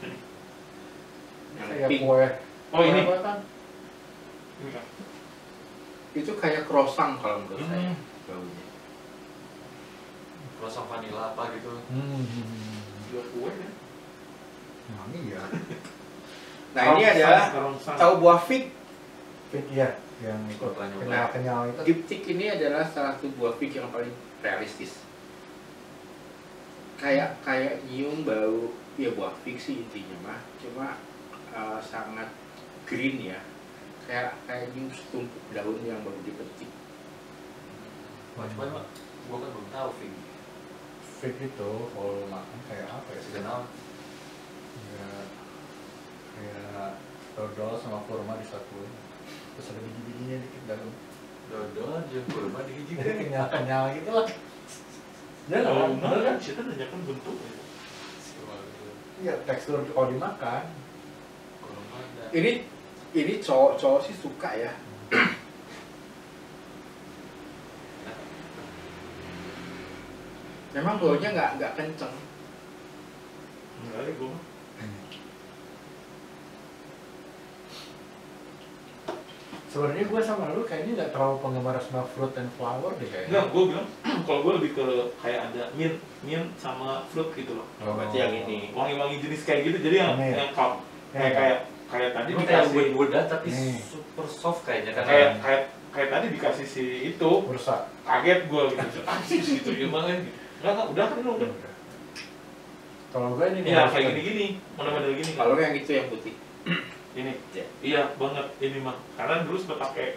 Yang Kayak pink. kue. Oh ini. Apa kan? Ini kan. Itu kayak croissant kalau menurut saya. Hmm. Baunya. Croissant vanilla apa gitu. Dua kue kan. Wangi ya. Nah ini adalah tahu buah fig. Fit ya, yang itu kenyal-kenyal itu. Diptyque ini adalah salah satu buah fig yang paling realistis. Kayak nyium bau ya buah fig sih intinya mah. Cuma sangat green ya. Kayak nyium setumpuk daun yang baru dipetik. Wah, cuman mah gua kan belum tahu Ving. Fit itu kalau makan kayak apa ya? Sudah tahu. Kayak dodol sama kurma disatuin. Terus ada biji-bijinya dikit dalam. Dodol jeung kurma Jadi dihijikeun. kenyal-kenyal gitu lah. Ya Oh, kan? bener Bener kan? kan? Kita nanyakan bentuk. Iya, tekstur kalau dimakan. Kurma dan Ini cowok sih suka ya. Memang baunya nggak kenceng. Enggak ada gue. Sebenarnya gue sama lu kayaknya nggak terlalu penggemar sama fruit and flower deh kayaknya. Enggak, gue bilang kalau gue lebih ke kayak ada mint sama fruit gitu loh. Oh, berarti yang ini. Wangi-wangi jenis kayak gitu. Jadi yang Ini. yang kau kayak tadi ini kayak dikasih muda tapi Nih. super soft kayaknya kan. kayak tadi dikasih si itu Bursa. kaget gue gitu. Anjir gitu gimana gitu. Enggak, udah kan udah. Kalau gue ini Iya, kayak gini-gini, model-model gini. Kalau yang itu yang putih. Ini. Ya. Iya banget ini mah. Karena dulu sempat pakai.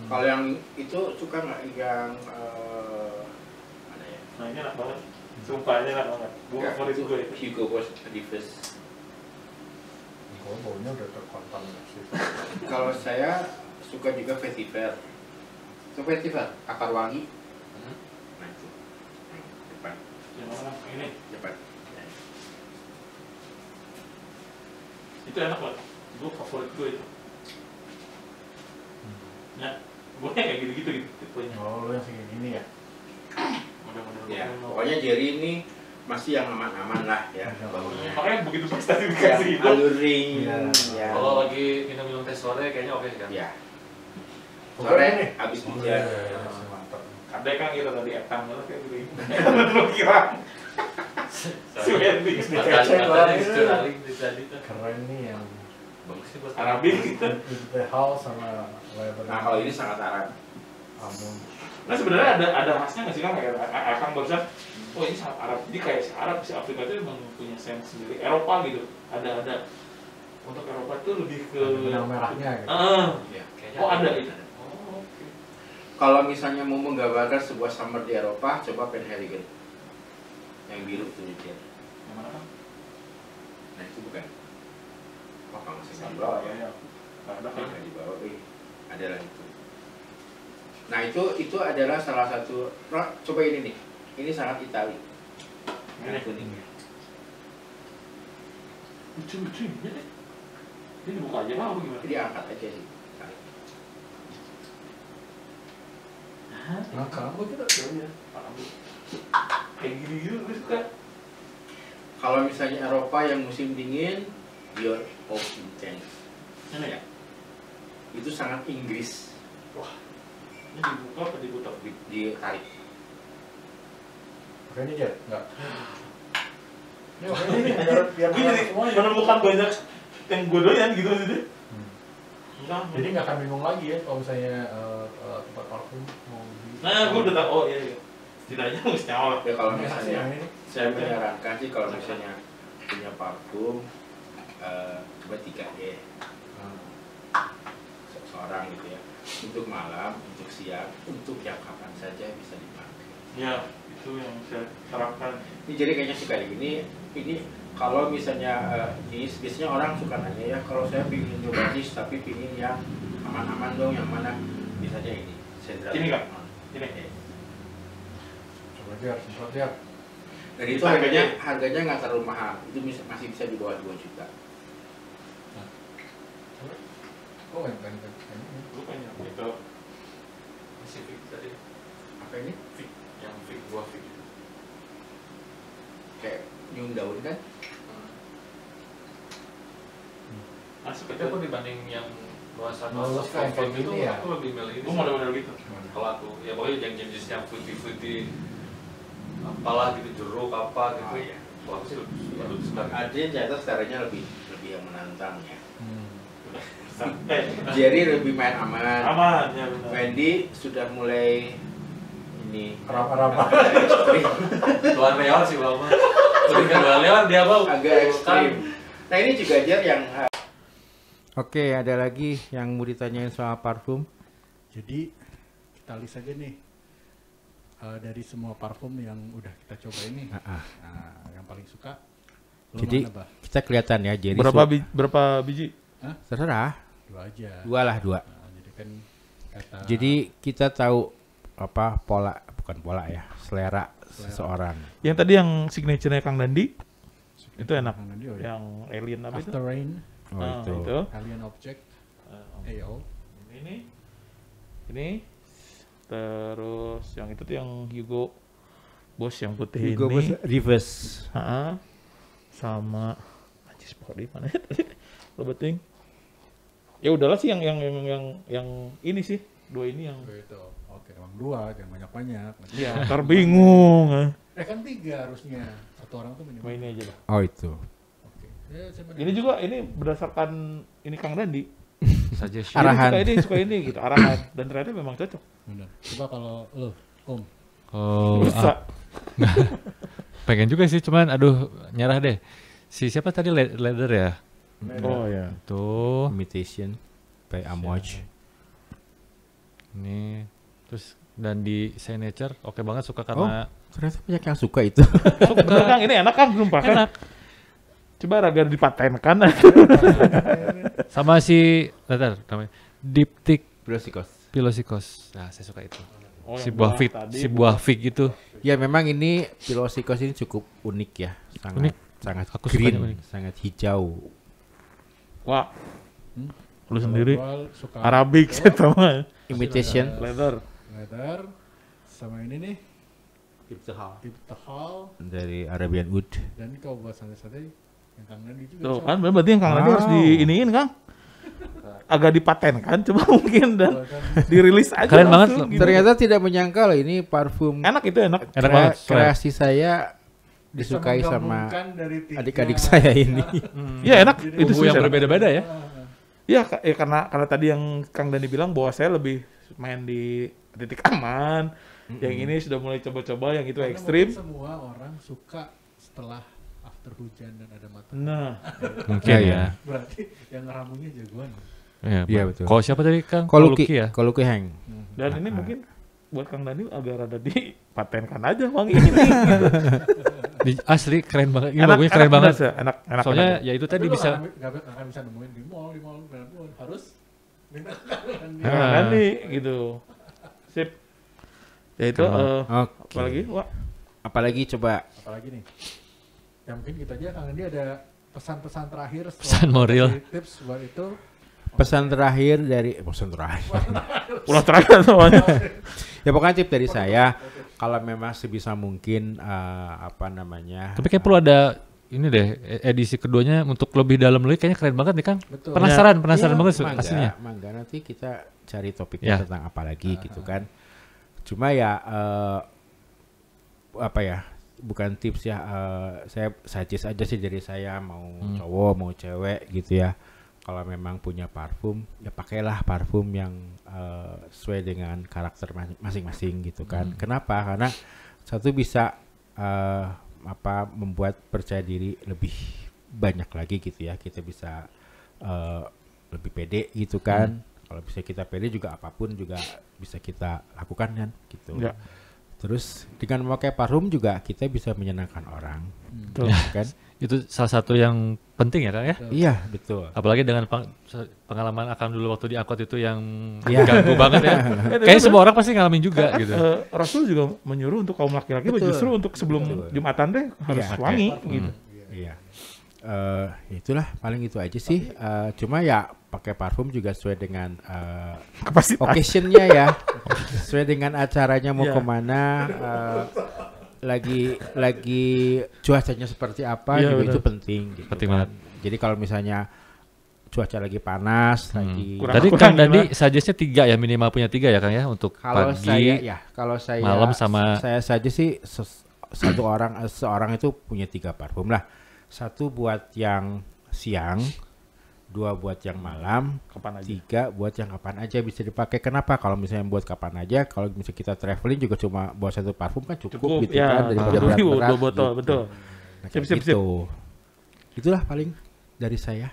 Kalau yang itu suka nggak yang mana ya? Nah, ini enak banget. Sumpah ini enak banget. Gue Ya, favorit gue itu. Hugo Boss Adidas. Gue baunya udah terkontaminasi. Kalau saya suka juga vetiver. So vetiver, akar wangi. Nah itu. Depan, Yang mana? Ini. depan. Itu enak banget. Gue favorit gue itu. Ya, gue kayak gitu-gitu gitu tipenya. Oh, lu yang segini gini ya? Model-model. Ya, pokoknya Jerry ini masih yang aman-aman lah ya Ya. baunya. Makanya begitu pas tadi Yang dikasih itu. alluring. Iya. Ya. Kalau lagi minum-minum teh sore kayaknya oke sih kan. Ya. Bukan Sore ini. habis Oh, hujan. iya, mantap. Ada kan kita tadi etang banget kayak gitu. Lu kira si Wendy Matanya dicuraling di tadi kan. Keren nih yang Bagus sih buat Arabic gitu. The House sama Lebanon. Nah kalau ini sangat Arab. Amun. Nah sebenarnya ada khasnya nggak sih kan kayak Akang barusan, oh ini sangat Arab. Jadi kayak si Arab si Afrika itu memang punya sense sendiri. Eropa gitu, ada. Untuk Eropa itu lebih ke Benang merahnya gitu. Ya. Kayaknya Oh ada itu. Oh oke. Kalau misalnya mau menggambarkan sebuah summer di Eropa, coba Penhaligon. Yang biru tuh Jen. Yang mana kan? Nah itu bukan. Oh kalau masih nggak bawa ya. Ada kan? Nggak dibawa. Ada lah itu. Nah itu adalah salah satu. Coba ini nih. Ini sangat Itali. Ini kuningnya. Lucu-lucu ini. Ini dibuka aja lah, gimana? Jadi angkat aja sih. Nah, kamu kita Ya, kayak gini gitu, gue suka. Kalau misalnya Eropa yang musim dingin, your open change. Ini ya? Itu sangat Inggris. Wah, ini dibuka apa diputar? Ditarik. Oke ini Jet, enggak. Ini oke Ini ini biar gue jadi menemukan banyak yang gue doyan gitu maksudnya. Enggak, Jadi nggak akan bingung lagi ya kalau misalnya tempat parfum mau di. nah, gue udah tau, oh iya. Setidaknya harus nyawa. Ya kalau Ini misalnya yang ini. saya menyarankan sih kalau misalnya punya parfum coba 3 deh. Seorang gitu ya. Untuk malam, untuk siang, untuk yang kapan saja bisa dipakai. Ya, itu yang saya terapkan. Ini jadi kayaknya suka ini kalau misalnya biasanya orang suka nanya ya kalau saya pingin nyoba nis tapi pingin yang aman-aman dong yang mana misalnya ini Sandra Ini nggak? ini Coba Jet, semprot Jet. dan itu harganya nggak terlalu mahal itu masih bisa di bawah 2 juta. Oh ini. Gue pengen itu masih fix tadi. Apa ini Fix, yang fix, buah fix. kayak nyium daun kan Masuk Tapi aku dibanding yang nuansa Nuansa kayak parfum itu gini ya? aku lebih milih ini. Gue model-model gitu. Kalau aku, ya pokoknya yang jenisnya fruity apalah gitu, jeruk apa gitu. Oh, iya. Kalau aku sih lebih suka. Adrian ternyata seleranya lebih yang menantang ya. Eh, Jerry lebih main aman. aman ya benar. Wendy sudah mulai ini Apa-apa. ekstrim, Tuan Leon sih Bang. Udah kan Tuan Leon dia mau agak ekstrim. Nah ini juga Jer yang Oke, ada lagi yang mau ditanyain soal parfum? Jadi kita list aja nih dari semua parfum yang udah kita coba ini. Nah, yang paling suka lu Jadi mana, Bah? kita kelihatan ya, jadi Berapa biji? terserah, 2 aja. 2 lah 2. Nah, jadi kan kata Jadi kita tahu apa bukan pola ya, selera seseorang. Yang tadi yang signature-nya Kang Dandi itu enak. Kang Nandi, oh ya. Yang alien apa itu? After Rain, Oh Ah, itu. Alien Object, AO. Ini terus yang itu tuh yang Hugo Boss yang putih Hugo Boss ini. reverse. Sama anjir sport di mana ya tadi? Lo beting. Ya udahlah sih yang ini sih. 2 ini yang Oh, itu. Oke, emang 2, jangan banyak-banyak. ya ntar bingung. Kan 3 harusnya. Satu orang tuh minimal. Cuma ini aja lah. Oh itu. Oke. Ya, siapa Ini nih? juga ini berdasarkan ini Kang Dandi. suggestion. Dia Arahan. suka ini gitu, arahan dan ternyata memang cocok. Bener. Coba kalau lu, Om. Oh, Bisa. pengen juga sih, cuman aduh nyerah deh. Si siapa tadi leather ya? Oh ya. Tuh, Imitation by Amouage. ini terus dan di signature oke banget suka karena Ternyata banyak yang suka itu. Bener Kang, ini enak Kang, belum pakai. enak. Coba agar dipatenkan. Sama si leather namanya Diptyque Pilosicos. Pilosikos. Nah, saya suka itu. Oh, Si yang buah fig, tadi, si buah fig itu. Ya memang ini Pilosicos ini cukup unik ya. Sangat Unik. sangat Aku sukanya green, unik. sangat hijau. Wah, Hmm? lu sendiri Gua suka Arabic sih sama Imitation. leather. leather sama ini nih Ibtihal Dari Arabian Wood. dan kalau buat santai-santai yang Kang Nandi juga Tuh bisa. kan berarti yang Kang Nadi harus diiniin Kang. Agak dipatenkan coba mungkin dan Kalau kan dirilis aja. Keren banget langsung loh. gitu. Ternyata tidak menyangka loh ini parfum Enak itu enak. Enak banget. kreasi saya bisa disukai sama menggabungkan dari 3 adik-adik saya ini. Iya enak. Jadi Itu Bumbu yang susah. berbeda-beda ya. Iya ya karena tadi yang Kang Dani bilang bahwa saya lebih main di titik aman. Yang ini sudah mulai coba-coba, yang itu Karena ekstrim. mungkin semua orang suka setelah after hujan dan ada matahari. Nah, Mungkin Ya, ya. ya. Berarti yang ngeramunya jagoan. Iya, Iya, Bang. betul. Kalau siapa tadi Kang? Koluki ya. Koluki Hang. dan ini mungkin buat Kang Dani agak rada dipatenkan aja wangi ini. Gitu. Asli keren banget. Ini Enak, bagusnya keren banget. bener sih, enak. Soalnya enak. ya itu Tapi tadi lu bisa nggak akan bisa nemuin di mall manapun. Harus minta Nah, Dandi gitu. Sip. Ya itu Oke. apalagi Wak? Apalagi coba apalagi nih. Ya mungkin kita aja Kang Andi ada pesan-pesan terakhir setelah Pesan moral. kasih tips buat itu. pesan terakhir dari pesan terakhir. Pulau terakhir semuanya. Ya pokoknya tip dari saya kalau memang sebisa mungkin apa namanya? tapi kayak perlu ada ini deh edisi keduanya untuk lebih dalam lagi kayaknya keren banget nih Kang. Betul. Penasaran Iya, banget mangga, aslinya. Mangga nanti kita cari topiknya Ya. tentang apa lagi gitu kan. Cuma ya apa ya? Bukan tips ya. Saya suggest aja sih dari saya mau cowok mau cewek gitu ya. Kalau memang punya parfum ya pakailah parfum yang sesuai dengan karakter masing-masing gitu kan. Kenapa? Karena satu bisa apa membuat percaya diri lebih banyak lagi gitu ya. Kita bisa lebih pede gitu kan. Kalau bisa kita pede juga apapun juga bisa kita lakukan kan gitu. Ya. Hmm. Terus dengan memakai parfum juga kita bisa menyenangkan orang, Betul. kan? Itu salah satu yang penting ya Kang ya. Iya betul. Apalagi dengan pengalaman Akang dulu waktu di angkot itu yang Iya. ganggu banget ya. Kayaknya semua orang pasti ngalamin juga gitu. Rasul juga menyuruh untuk kaum laki-laki Betul. justru untuk sebelum Betul. Jumatan teh harus Iya. wangi Parfum. gitu. Iya. Itulah paling itu aja sih. Cuma ya pakai parfum juga sesuai dengan Kapasitas. occasionnya ya, sesuai dengan acaranya mau Iya. kemana. Lagi cuacanya seperti apa Iya, juga benar. itu penting. Gitu Penting kan. banget. Jadi kalau misalnya cuaca lagi panas, lagi Kurang- Tadi kurang Kang Dandi gimana? suggestnya 3 ya, minimal punya 3 ya Kang ya untuk kalau pagi. kalau saya malam sama- saya saja sih satu orang seorang itu punya 3 parfum lah. Satu buat yang siang, 2 buat yang malam, Kapan aja. 3 buat yang kapan aja bisa dipakai. Kenapa? Kalau misalnya buat kapan aja, kalau misalnya kita traveling juga cuma bawa 1 parfum kan cukup gitu ya. kan daripada Jadi berat-berat. 2 botol, gitu. betul. Nah, Sip, kayak sip, sip. gitu. Itulah paling dari saya.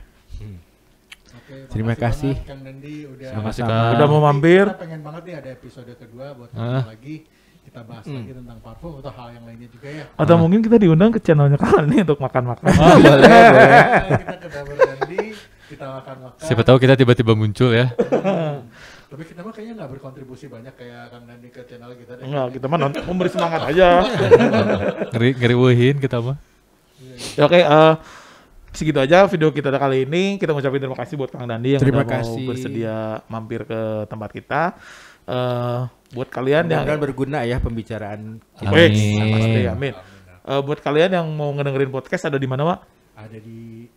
Oke, Terima kasih. banget, Kang Dandi udah Sama-sama. Sama-sama. Udah mau mampir. Kita pengen banget nih ada episode kedua buat ketemu lagi. Kita bahas lagi tentang parfum atau hal yang lainnya juga ya. Atau mungkin kita diundang ke channelnya kalian nih untuk makan-makan. boleh. Kita ke Dapur Dandi, kita makan-makan. Siapa tahu kita tiba-tiba muncul ya. Tapi kita mah kayaknya nggak berkontribusi banyak kayak Kang Dandi ke channel kita deh. Enggak, kita mah memberi semangat aja. Ngeriwuhin kita mah. Ya, oke, segitu aja video kita kali ini. Kita ngucapin terima kasih buat Kang Dandi yang Terima udah mau kasih. bersedia mampir ke tempat kita. Buat kalian yang Mudah-mudahan berguna ya pembicaraan kita. Amin. Wih, pasti, amin. Buat kalian yang mau ngedengerin podcast ada di mana, Wak? Ada di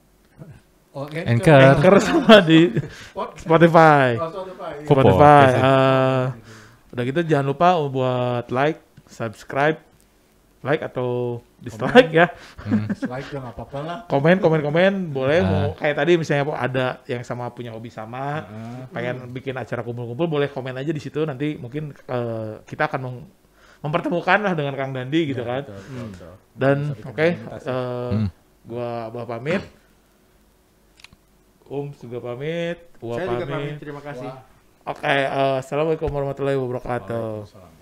Anchor. Anchor sama di Spotify. Spotify. Spotify. Udah gitu jangan lupa buat like, subscribe, like atau dislike ya. Like juga nggak apa-apa lah. Komen boleh. Mau kayak tadi misalnya ada yang sama punya hobi sama, pengen bikin acara kumpul-kumpul, boleh komen aja di situ. Nanti mungkin kita akan mempertemukan lah dengan Kang Dandi gitu kan. Dan oke, gua Abah pamit. Juga pamit. Gua Saya juga pamit. pamit. Terima kasih. Oke, assalamualaikum warahmatullahi wabarakatuh. Waalaikumsalam.